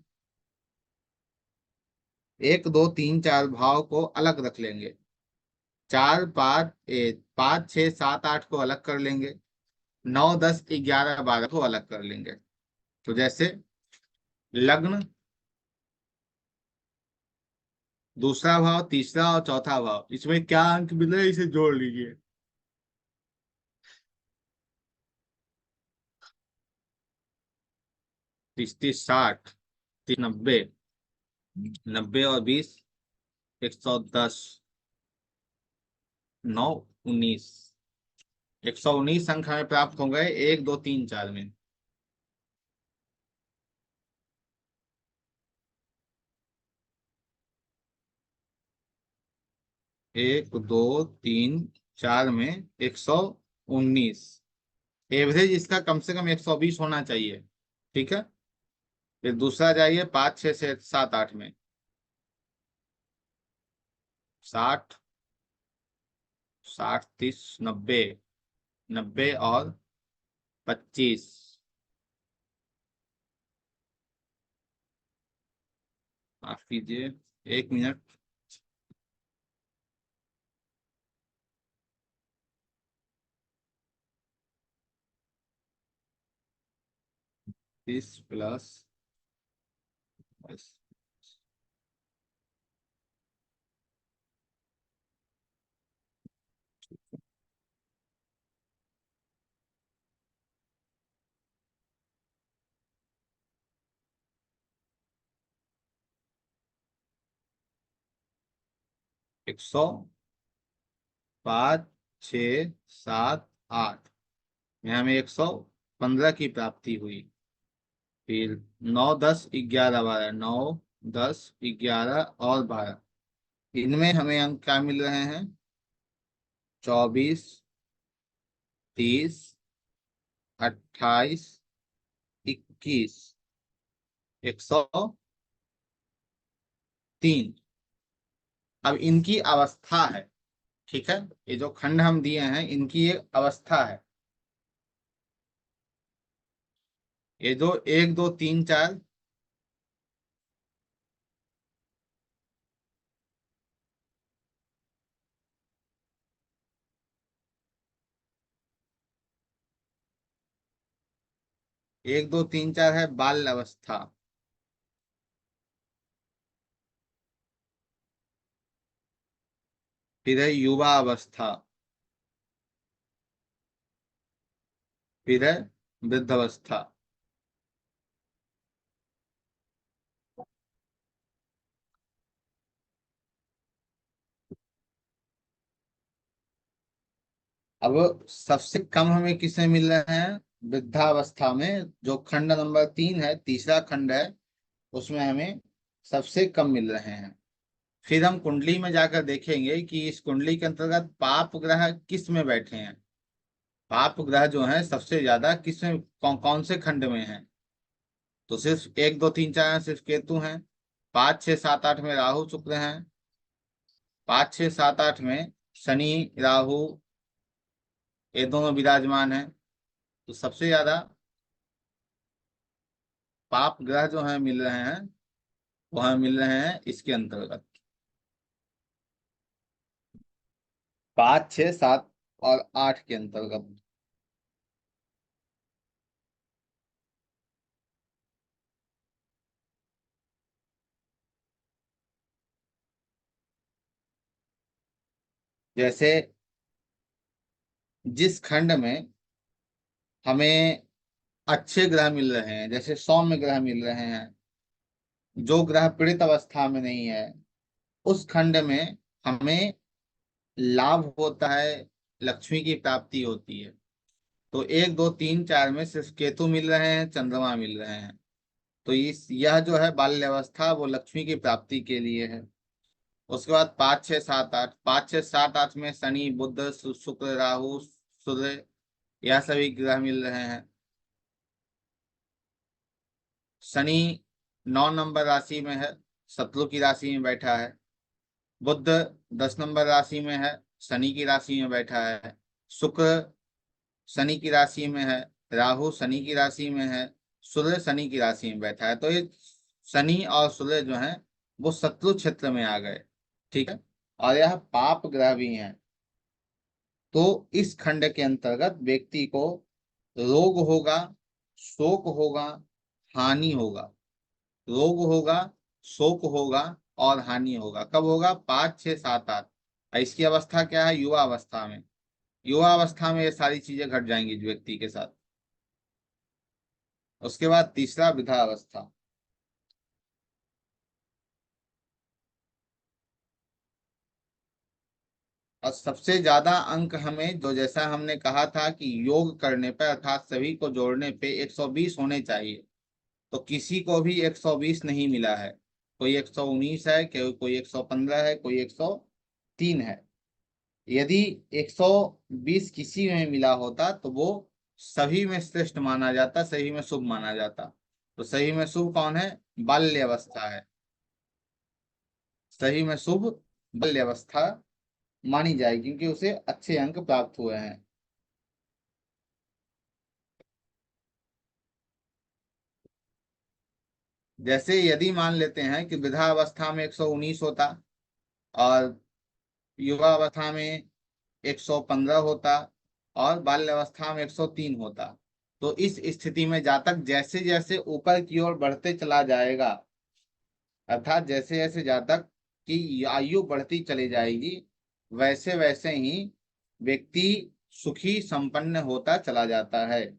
1, 2, 3, 4 भाव को अलग रख लेंगे। 4, 5, 5, 6, 7, 8 को अलग कर लेंगे। 9, 10, 11, 12 को अलग कर लेंगे। तो जैसे लग्न, दूसरा भाव, तीसरा और चौथा भाव, इसमें क्या अंक मिल रहे हैं इसे जोड़ लीजिए। 30, 30, 60, 90, 90 और 20, 110, 9, 19, 119 अंक हमें प्राप्त हो गए 1, 2, 3, 4 में। 1, 2, 3, 4 में 119। एवरेज इसका कम से कम 120 होना चाहिए। ठीक है, फिर दूसरा जाइए 5, 6 से 7, 8 में। 60, 60, 30, 90, 90 और 25। माफ कीजिए, एक मिनट। 30 प्लस 105, 6, 7, 8 में हमें 115 की प्राप्ति हुई। फिर 9, 10, 11, 12, 9, 10, 11 और 12, इनमें हमें अंक क्या मिल रहे हैं? 24, 30, 28, 21, 103। अब इनकी अवस्था है, ठीक है, ये जो खंड हम दिए हैं इनकी एक अवस्था है। ये जो 1, 2, 3, 4, 1, 2, 3, 4 है बाल्य अवस्था। फिर है युवा अवस्था। फिर है वृद्धावस्था। अब सबसे कम हमें किसमें मिल रहे हैं? वृद्धावस्था में। जो खंड नंबर 3 है, तीसरा खंड है, उसमें हमें सबसे कम मिल रहे हैं। फिर हम कुंडली में जाकर देखेंगे कि इस कुंडली के अंतर्गत पाप ग्रह किस में बैठे हैं। पाप ग्रह जो है सबसे ज्यादा किस में, कौन से खंड में है? तो सिर्फ 1, 2, 3, 4 सिर्फ केतु हैं। 5, 6, 7, 8 में राहु शुक्र हैं। 5, 6, 7, 8 में शनि, राहु, ये दोनों विराजमान हैं। तो सबसे ज्यादा पाप ग्रह जो है मिल रहे हैं, वो हमें मिल रहे हैं इसके अंतर्गत 5, 6, 7 और 8 के अंतर्गत। जैसे जिस खंड में हमें अच्छे ग्रह मिल रहे हैं, जैसे सौम्य ग्रह मिल रहे हैं, जो ग्रह पीड़ित अवस्था में नहीं है, उस खंड में हमें लाभ होता है, लक्ष्मी की प्राप्ति होती है। तो 1, 2, 3, 4 में सिर्फ केतु मिल रहे हैं, चंद्रमा मिल रहे हैं। तो इस यह जो है बाल्यावस्था वो लक्ष्मी की प्राप्ति के लिए है। उसके बाद 5, 6, 7, 8, 5, 6, 7, 8 में शनि, बुध, शुक्र, राहु, सूर्य, यह सभी ग्रह मिल रहे हैं। शनि 9 नंबर राशि में है, शत्रु की राशि में बैठा है। बुध 10 नंबर राशि में है, शनि की राशि में बैठा है। शुक्र शनि की राशि में है। राहु शनि की राशि में है। सूर्य शनि की राशि में बैठा है। तो ये शनि और सूर्य जो है वो शत्रु क्षेत्र में आ गए, ठीक है, और यह पाप ग्रह भी हैं। तो इस खंड के अंतर्गत व्यक्ति को रोग होगा, शोक होगा, हानि होगा। रोग होगा, शोक होगा और हानि होगा। कब होगा? 5, 6, 7, 8। इसकी अवस्था क्या है? युवा अवस्था में। युवा अवस्था में ये सारी चीजें घट जाएंगी व्यक्ति के साथ। उसके बाद तीसरा वृद्धा अवस्था। और सबसे ज्यादा अंक हमें, जो जैसा हमने कहा था कि योग करने पर अर्थात सभी को जोड़ने पे 120 होने चाहिए, तो किसी को भी 120 नहीं मिला है। कोई 119 है, कोई 115 है, कोई 103 है। यदि 120 किसी में मिला होता तो वो सभी में श्रेष्ठ माना जाता, सही में शुभ माना जाता। तो सही में शुभ कौन है? बाल्य अवस्था है। सही में शुभ बाल्य अवस्था मानी जाएगी, क्योंकि उसे अच्छे अंक प्राप्त हुए हैं। जैसे यदि मान लेते हैं कि वृद्धा अवस्था में 119 होता और युवा अवस्था में 115 होता और बाल्य अवस्था में 103 होता, तो इस स्थिति में जातक जैसे जैसे ऊपर की ओर बढ़ते चला जाएगा, अर्थात जैसे जैसे जातक की आयु बढ़ती चली जाएगी, वैसे वैसे ही व्यक्ति सुखी संपन्न होता चला जाता है।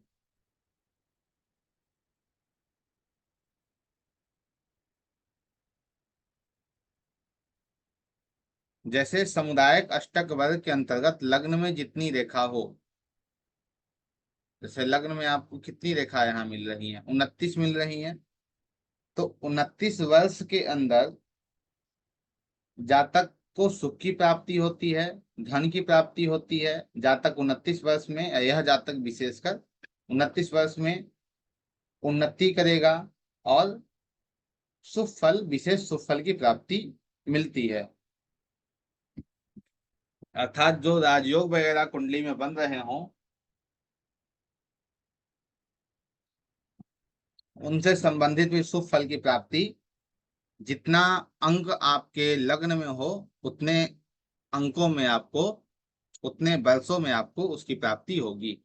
जैसे समुदायिक अष्टक वर्ग के अंतर्गत लग्न में जितनी रेखा हो, जैसे लग्न में आपको कितनी रेखा यहाँ मिल रही है? 29 मिल रही है। तो 29 वर्ष के अंदर जातक को सुख की प्राप्ति होती है, धन की प्राप्ति होती है। जातक 29 वर्ष में, यह जातक विशेषकर 29 वर्ष में उन्नति करेगा और शुभ फल, विशेष शुभ फल की प्राप्ति मिलती है। अर्थात जो राजयोग वगैरह कुंडली में बन रहे हों, उनसे संबंधित भी शुभ फल की प्राप्ति, जितना अंक आपके लग्न में हो उतने अंकों में आपको, उतने वर्षों में आपको उसकी प्राप्ति होगी।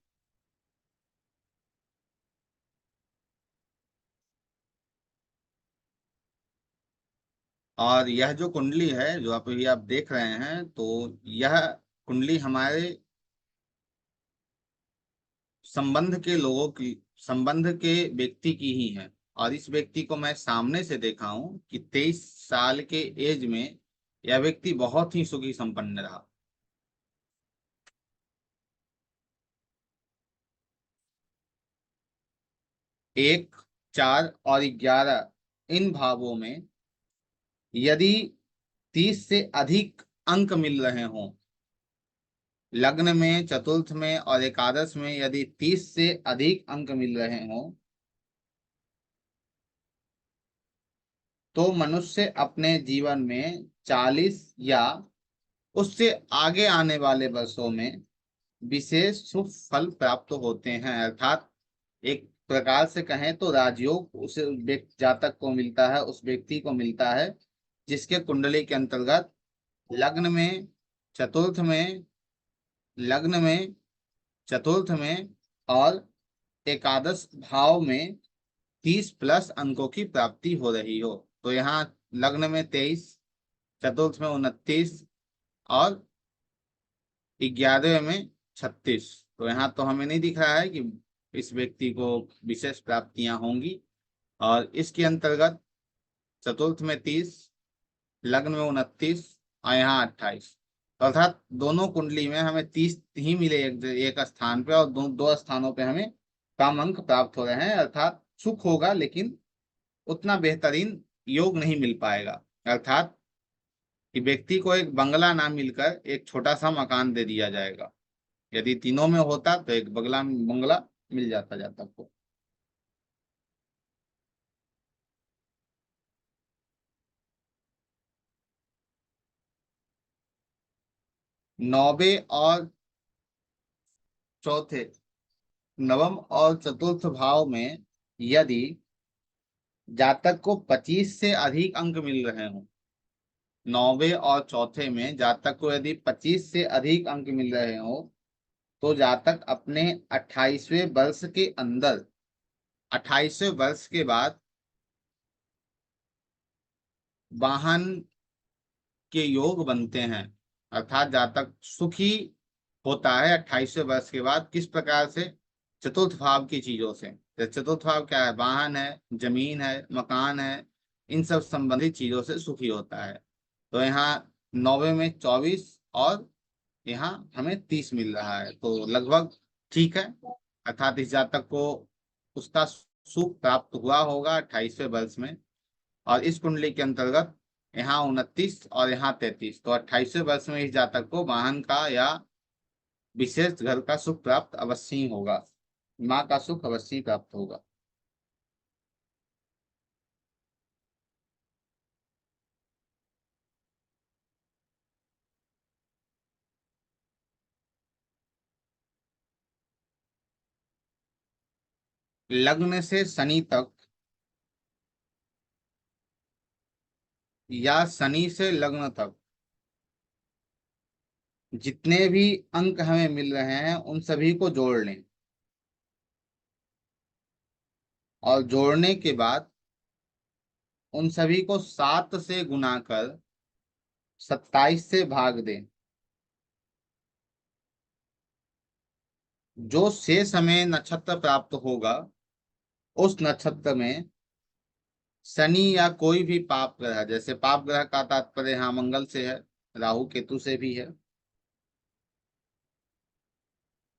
और यह जो कुंडली है जो आप देख रहे हैं, तो यह कुंडली हमारे संबंध के लोगों की, संबंध के व्यक्ति की ही है। और इस व्यक्ति को मैं सामने से देखा हूं कि 23 साल के एज में यह व्यक्ति बहुत ही सुखी संपन्न रहा। एक, 4 और 11 इन भावों में यदि 30 से अधिक अंक मिल रहे हों, लग्न में, चतुर्थ में और एकादश में यदि 30 से अधिक अंक मिल रहे हों, तो मनुष्य अपने जीवन में 40 या उससे आगे आने वाले वर्षों में विशेष शुभ फल प्राप्त होते हैं। अर्थात एक प्रकार से कहें तो राजयोग उस जातक को मिलता है, उस व्यक्ति को मिलता है जिसके कुंडली के अंतर्गत लग्न में, चतुर्थ में, लग्न में, चतुर्थ में और एकादश भाव में 30 प्लस अंकों की प्राप्ति हो रही हो। तो यहाँ लग्न में 23, चतुर्थ में 29 और 11वें में 36। तो यहाँ तो हमें नहीं दिख रहा है कि इस व्यक्ति को विशेष प्राप्तियां होंगी। और इसके अंतर्गत चतुर्थ में 30, लग्न में 29 और यहाँ 28। अर्थात दोनों कुंडली में हमें 30 ही मिले एक स्थान पे, और दो स्थानों पे हमें कम अंक प्राप्त हो रहे हैं। अर्थात सुख होगा लेकिन उतना बेहतरीन योग नहीं मिल पाएगा। अर्थात कि व्यक्ति को एक बंगला ना मिलकर एक छोटा सा मकान दे दिया जाएगा। यदि तीनों में होता तो एक बंगला बंगला मिल जाता जातक को। नौवे और चौथे, नवम और चतुर्थ भाव में यदि जातक को 25 से अधिक अंक मिल रहे हों, नौवे और चौथे में जातक को यदि 25 से अधिक अंक मिल रहे हो, तो जातक अपने 28वें वर्ष के अंदर, 28वें वर्ष के बाद वाहन के योग बनते हैं। अर्थात जातक सुखी होता है 28वें वर्ष के बाद। किस प्रकार से? चतुर्थ भाव की चीजों से। तो चतुर्थ भाव क्या है? वाहन है, जमीन है, मकान है, इन सब संबंधित चीजों से सुखी होता है। तो यहाँ नौवे में 24 और यहाँ हमें 30 मिल रहा है, तो लगभग ठीक है। अर्थात इस जातक को उसका सुख प्राप्त हुआ होगा 28वें वर्ष में। और इस कुंडली के अंतर्गत यहाँ 29 और यहाँ 33, तो 28वें वर्ष में इस जातक को वाहन का या विशेष घर का सुख प्राप्त अवश्य ही होगा, माँ का सुख अवश्य ही प्राप्त होगा। लग्न से शनि तक या शनि से लग्न तक जितने भी अंक हमें मिल रहे हैं उन सभी को जोड़ लें, और जोड़ने के बाद उन सभी को 7 से गुना कर 27 से भाग दें। जो शेष हमें नक्षत्र प्राप्त होगा, उस नक्षत्र में शनि या कोई भी पाप ग्रह, जैसे पाप ग्रह का तात्पर्य यहाँ मंगल से है, राहु केतु से भी है,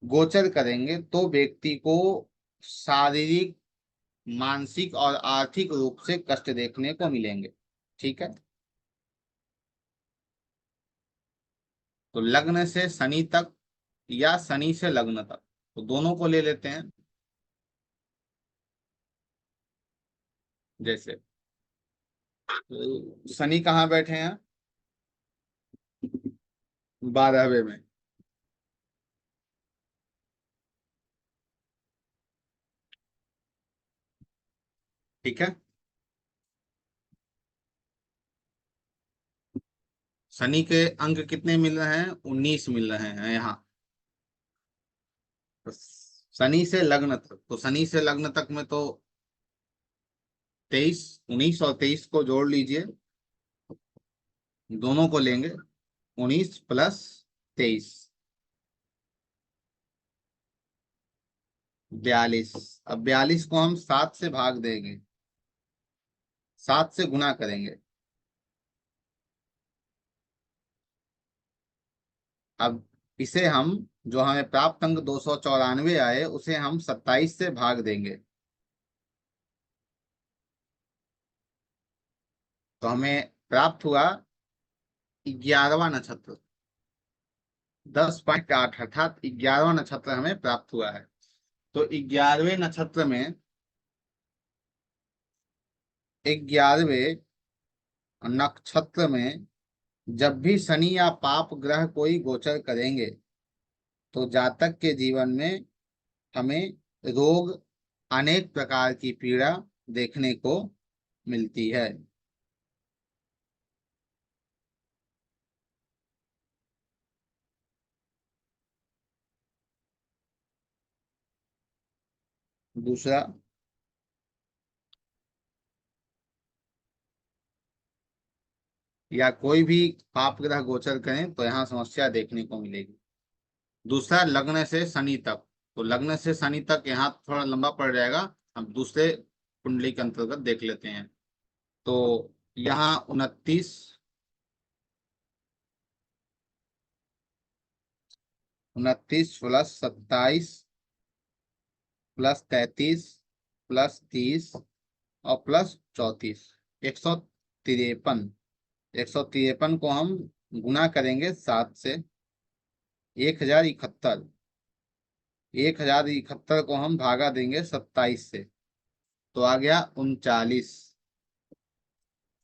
गोचर करेंगे तो व्यक्ति को शारीरिक मानसिक और आर्थिक रूप से कष्ट देखने को मिलेंगे। ठीक है, तो लग्न से शनि तक या शनि से लग्न तक, तो दोनों को ले लेते हैं। जैसे शनि कहाँ बैठे हैं? 12वें में। ठीक है, शनि के अंक कितने मिल रहे हैं? 19 मिल रहे हैं यहाँ। तो शनि से लग्न तक, तो शनि से लग्न तक में तो 23, 19 और 23 को जोड़ लीजिए, दोनों को लेंगे, 19 प्लस 23, 42। अब 42 को हम 7 से भाग देंगे, 7 से गुना करेंगे। अब इसे हम, जो हमें प्राप्त अंक 294 आए, उसे हम 27 से भाग देंगे, तो हमें प्राप्त हुआ 11वां नक्षत्र, 10.8, अर्थात 11वां नक्षत्र हमें प्राप्त हुआ है। तो 11वें नक्षत्र में, 11वें नक्षत्र में जब भी शनि या पाप ग्रह कोई गोचर करेंगे, तो जातक के जीवन में हमें रोग, अनेक प्रकार की पीड़ा देखने को मिलती है। दूसरा, या कोई भी पाप ग्रह गोचर करें तो यहाँ समस्या देखने को मिलेगी। दूसरा, लग्न से शनि तक, तो लग्न से शनि तक यहाँ थोड़ा लंबा पड़ जाएगा, हम दूसरे कुंडली के अंतर्गत देख लेते हैं। तो यहाँ 29, 29 प्लस 27 प्लस 33 प्लस 30 और प्लस 34, 153। 153 को हम गुना करेंगे 7 से, 1071। 1071 को हम भागा देंगे 27 से, तो आ गया 39।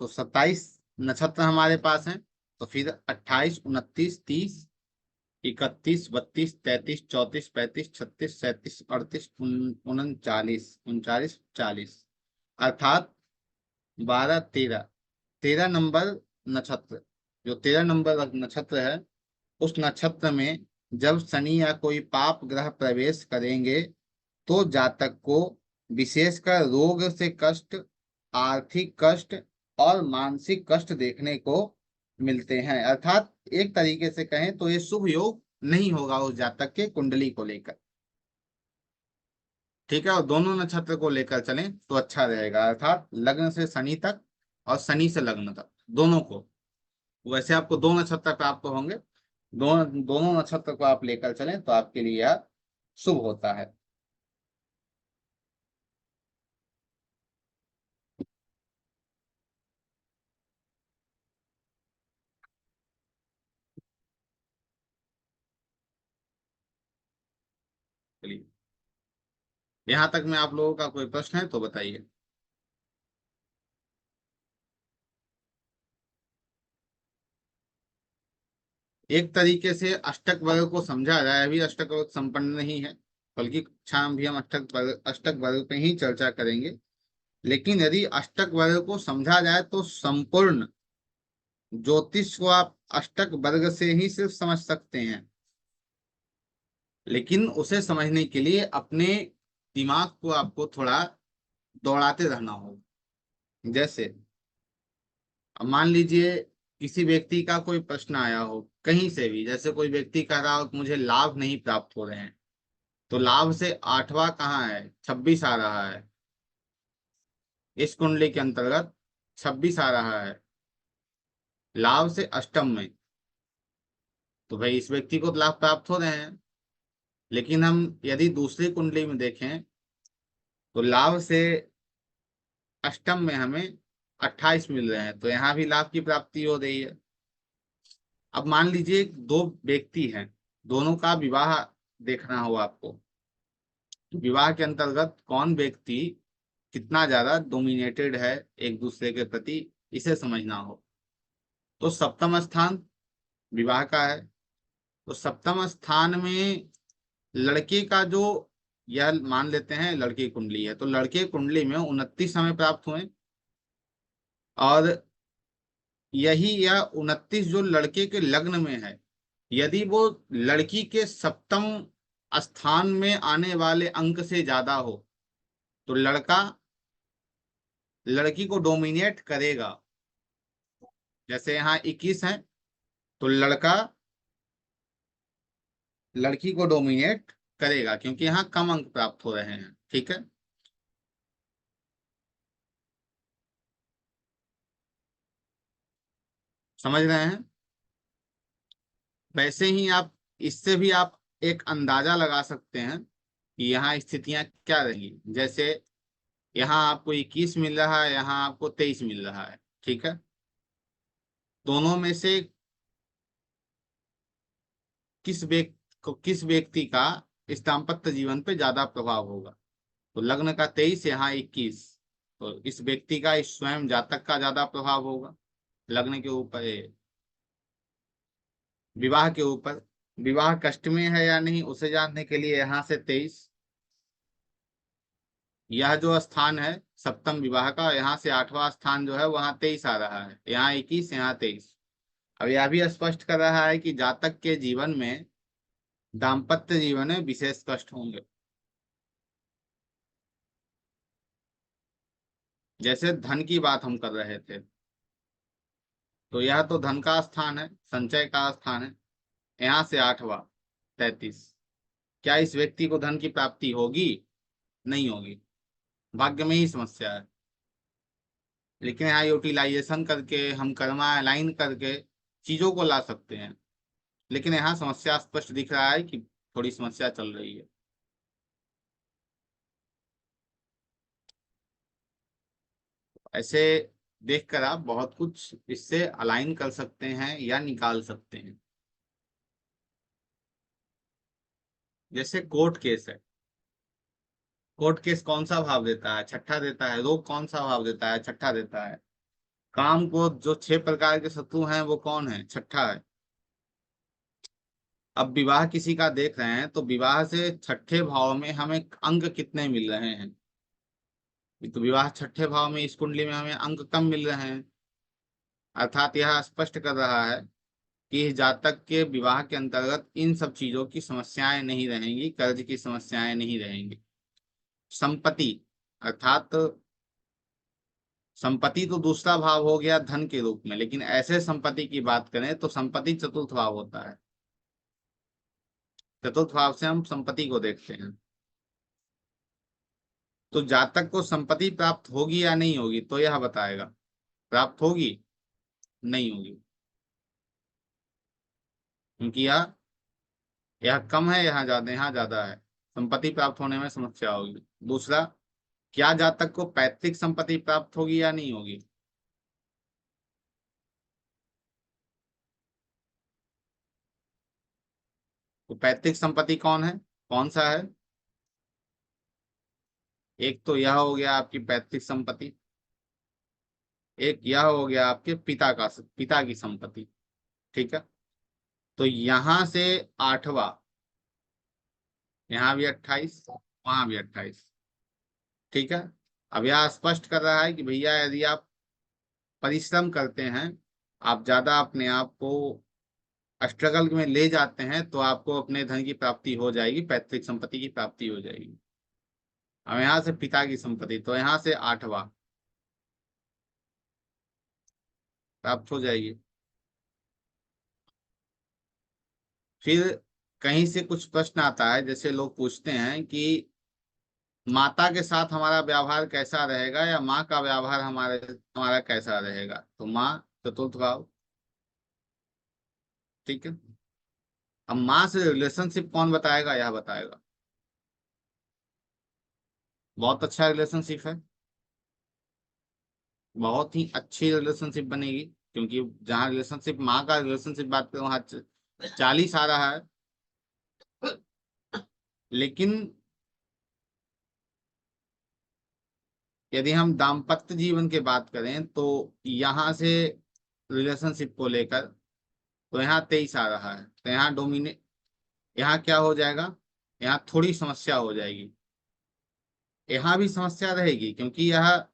तो 27 नक्षत्र हमारे पास हैं। तो फिर 28, 29, 30, 31, 32, 33, 34, 35, 36, 37, 38, 39, 39, 40, अर्थात 12, 13, 13 नंबर नक्षत्र, जो 13 नंबर नक्षत्र है, उस नक्षत्र में जब शनि या कोई पाप ग्रह प्रवेश करेंगे, तो जातक को विशेषकर रोग से कष्ट, आर्थिक कष्ट और मानसिक कष्ट देखने को मिलते हैं। अर्थात एक तरीके से कहें तो ये शुभ योग नहीं होगा उस जातक के कुंडली को लेकर। ठीक है, और दोनों नक्षत्र को लेकर चलें तो अच्छा रहेगा, अर्थात लग्न से शनि तक और शनि से लग्न तक, दोनों को। वैसे आपको दो नक्षत्र प्राप्त होंगे, दोनों दोनों नक्षत्र को आप लेकर चलें तो आपके लिए यह शुभ होता है। चलिए, यहाँ तक में आप लोगों का कोई प्रश्न है तो बताइए। एक तरीके से अष्टक वर्ग को समझा जाए, अभी अष्टक वर्ग संपन्न नहीं है, बल्कि कक्षा में भी हम अष्टक वर्ग पे ही चर्चा करेंगे। लेकिन यदि अष्टक वर्ग को समझा जाए तो संपूर्ण ज्योतिष को आप अष्टक वर्ग से ही सिर्फ समझ सकते हैं। लेकिन उसे समझने के लिए अपने दिमाग को आपको थोड़ा दौड़ाते रहना होगा। जैसे अब मान लीजिए किसी व्यक्ति का कोई प्रश्न आया हो कहीं से भी, जैसे कोई व्यक्ति कह रहा हो कि मुझे लाभ नहीं प्राप्त हो रहे हैं, तो लाभ से 8वां कहाँ है? 26 आ रहा है, इस कुंडली के अंतर्गत 26 आ रहा है लाभ से अष्टम में। तो भाई इस व्यक्ति को तो लाभ प्राप्त हो रहे हैं। लेकिन हम यदि दूसरी कुंडली में देखें, तो लाभ से अष्टम में हमें 28 मिल रहे हैं, तो यहाँ भी लाभ की प्राप्ति हो रही है। अब मान लीजिए दो व्यक्ति हैं, दोनों का विवाह देखना हो आपको, तो विवाह के अंतर्गत कौन व्यक्ति कितना ज्यादा डोमिनेटेड है एक दूसरे के प्रति, इसे समझना हो। तो सप्तम स्थान विवाह का है, तो सप्तम स्थान में लड़के का जो, यह मान लेते हैं लड़की कुंडली है, तो लड़के कुंडली में 29 हमें प्राप्त हुए, और यही यह 29 जो लड़के के लग्न में है, यदि वो लड़की के सप्तम स्थान में आने वाले अंक से ज्यादा हो तो लड़का लड़की को डोमिनेट करेगा। जैसे यहाँ 21 है, तो लड़का लड़की को डोमिनेट करेगा, क्योंकि यहाँ कम अंक प्राप्त हो रहे हैं। ठीक है, समझ रहे हैं। वैसे ही आप, इससे भी आप एक अंदाजा लगा सकते हैं कि यहाँ स्थितियां क्या रहेंगी। जैसे यहाँ आपको 21 मिल रहा है, यहाँ आपको 23 मिल रहा है। ठीक है, दोनों में से किस व्यक्ति का इस दाम्पत्य जीवन पे ज्यादा प्रभाव होगा। तो लग्न का 23, यहाँ 21, तो इस व्यक्ति का, इस स्वयं जातक का ज्यादा प्रभाव होगा लग्न के ऊपर, विवाह के ऊपर। विवाह कष्ट में है या नहीं उसे जानने के लिए यहाँ से 23, यह जो स्थान है सप्तम विवाह का, यहाँ से 8वां स्थान जो है वहाँ 23 आ रहा है, यहाँ 21, यहाँ 23। अब यह भी स्पष्ट कर रहा है कि जातक के जीवन में, दाम्पत्य जीवन में विशेष कष्ट होंगे। जैसे धन की बात हम कर रहे थे, तो यह तो धन का स्थान है, संचय का स्थान है। यहाँ से 8वां 33, क्या इस व्यक्ति को धन की प्राप्ति होगी? नहीं होगी, भाग्य में ही समस्या है। लेकिन यहाँ यूटिलाइजेशन करके हम कर्मा अलाइन करके चीजों को ला सकते हैं। लेकिन यहाँ समस्या स्पष्ट दिख रहा है कि थोड़ी समस्या चल रही है। ऐसे देखकर आप बहुत कुछ इससे अलाइन कर सकते हैं या निकाल सकते हैं। जैसे कोर्ट केस है, कोर्ट केस कौन सा भाव देता है? छठा देता है। रोग कौन सा भाव देता है? छठा देता है। काम को जो 6 प्रकार के शत्रु हैं वो कौन है? छठा है। अब विवाह किसी का देख रहे हैं, तो विवाह से छठे भाव में हमें अंक कितने मिल रहे हैं? तो विवाह छठे भाव में, इस कुंडली में हमें अंक कम मिल रहे हैं। अर्थात यह स्पष्ट कर रहा है कि इस जातक के विवाह के अंतर्गत इन सब चीजों की समस्याएं नहीं रहेंगी, कर्ज की समस्याएं नहीं रहेंगी। संपत्ति, अर्थात संपत्ति तो दूसरा भाव हो गया धन के रूप में, लेकिन ऐसे संपत्ति की बात करें तो संपत्ति चतुर्थ भाव होता है। चतुर्थ भाव से हम संपत्ति को देखते हैं। तो जातक को संपत्ति प्राप्त होगी या नहीं होगी, तो यह बताएगा। प्राप्त होगी? नहीं होगी, क्योंकि यह कम है, यहाँ ज्यादा है। संपत्ति प्राप्त होने में समस्या होगी। दूसरा, क्या जातक को पैतृक संपत्ति प्राप्त होगी या नहीं होगी? तो पैतृक संपत्ति कौन है, कौन सा है? एक तो यह हो गया आपकी पैतृक संपत्ति, एक यह हो गया आपके पिता की संपत्ति। ठीक है, तो यहां से 8वां, यहाँ भी 28, वहां भी 28। ठीक है, अब यह स्पष्ट कर रहा है कि भैया यदि आप परिश्रम करते हैं, आप ज्यादा अपने आप को स्ट्रगल में ले जाते हैं, तो आपको अपने धन की प्राप्ति हो जाएगी, पैतृक संपत्ति की प्राप्ति हो जाएगी। अब यहाँ से पिता की संपत्ति, तो यहाँ से 8वां प्राप्त हो जाएगी। फिर कहीं से कुछ प्रश्न आता है, जैसे लोग पूछते हैं कि माता के साथ हमारा व्यवहार कैसा रहेगा, या माँ का व्यवहार हमारा कैसा रहेगा। तो माँ चतुर्थ भाव। ठीक है, अब माँ से रिलेशनशिप कौन बताएगा? यह बताएगा। बहुत अच्छा रिलेशनशिप है। बहुत ही अच्छी रिलेशनशिप बनेगी, क्योंकि जहाँ रिलेशनशिप, माँ का रिलेशनशिप बात करें, वहाँ 40 आ रहा है। लेकिन यदि हम दाम्पत्य जीवन की बात करें तो यहाँ से रिलेशनशिप को लेकर, तो यहाँ 23 आ रहा है, तो यहाँ डोमिनेट, यहाँ क्या हो जाएगा, यहाँ थोड़ी समस्या हो जाएगी। यहाँ भी समस्या रहेगी, क्योंकि यह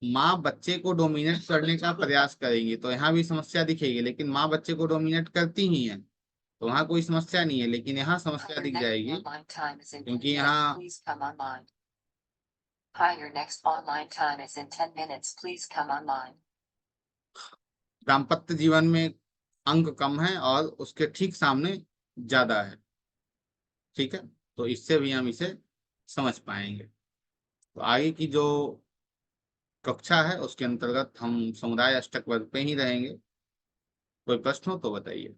माँ बच्चे को डोमिनेट करने का प्रयास करेंगी, तो यहाँ भी समस्या दिखेगी। लेकिन माँ बच्चे को डोमिनेट करती ही है, तो वहाँ कोई समस्या नहीं है। लेकिन यहाँ समस्या दिख जाएगी, क्योंकि यहाँ Hi, your next online time is in 10 minutes. Please come online. दाम्पत्य जीवन में अंक कम है और उसके ठीक सामने ज्यादा है। ठीक है, तो इससे भी हम इसे समझ पाएंगे। तो आगे की जो कक्षा है उसके अंतर्गत हम समुदाय अष्टक वर्ग पे ही रहेंगे। कोई प्रश्न हो तो बताइए।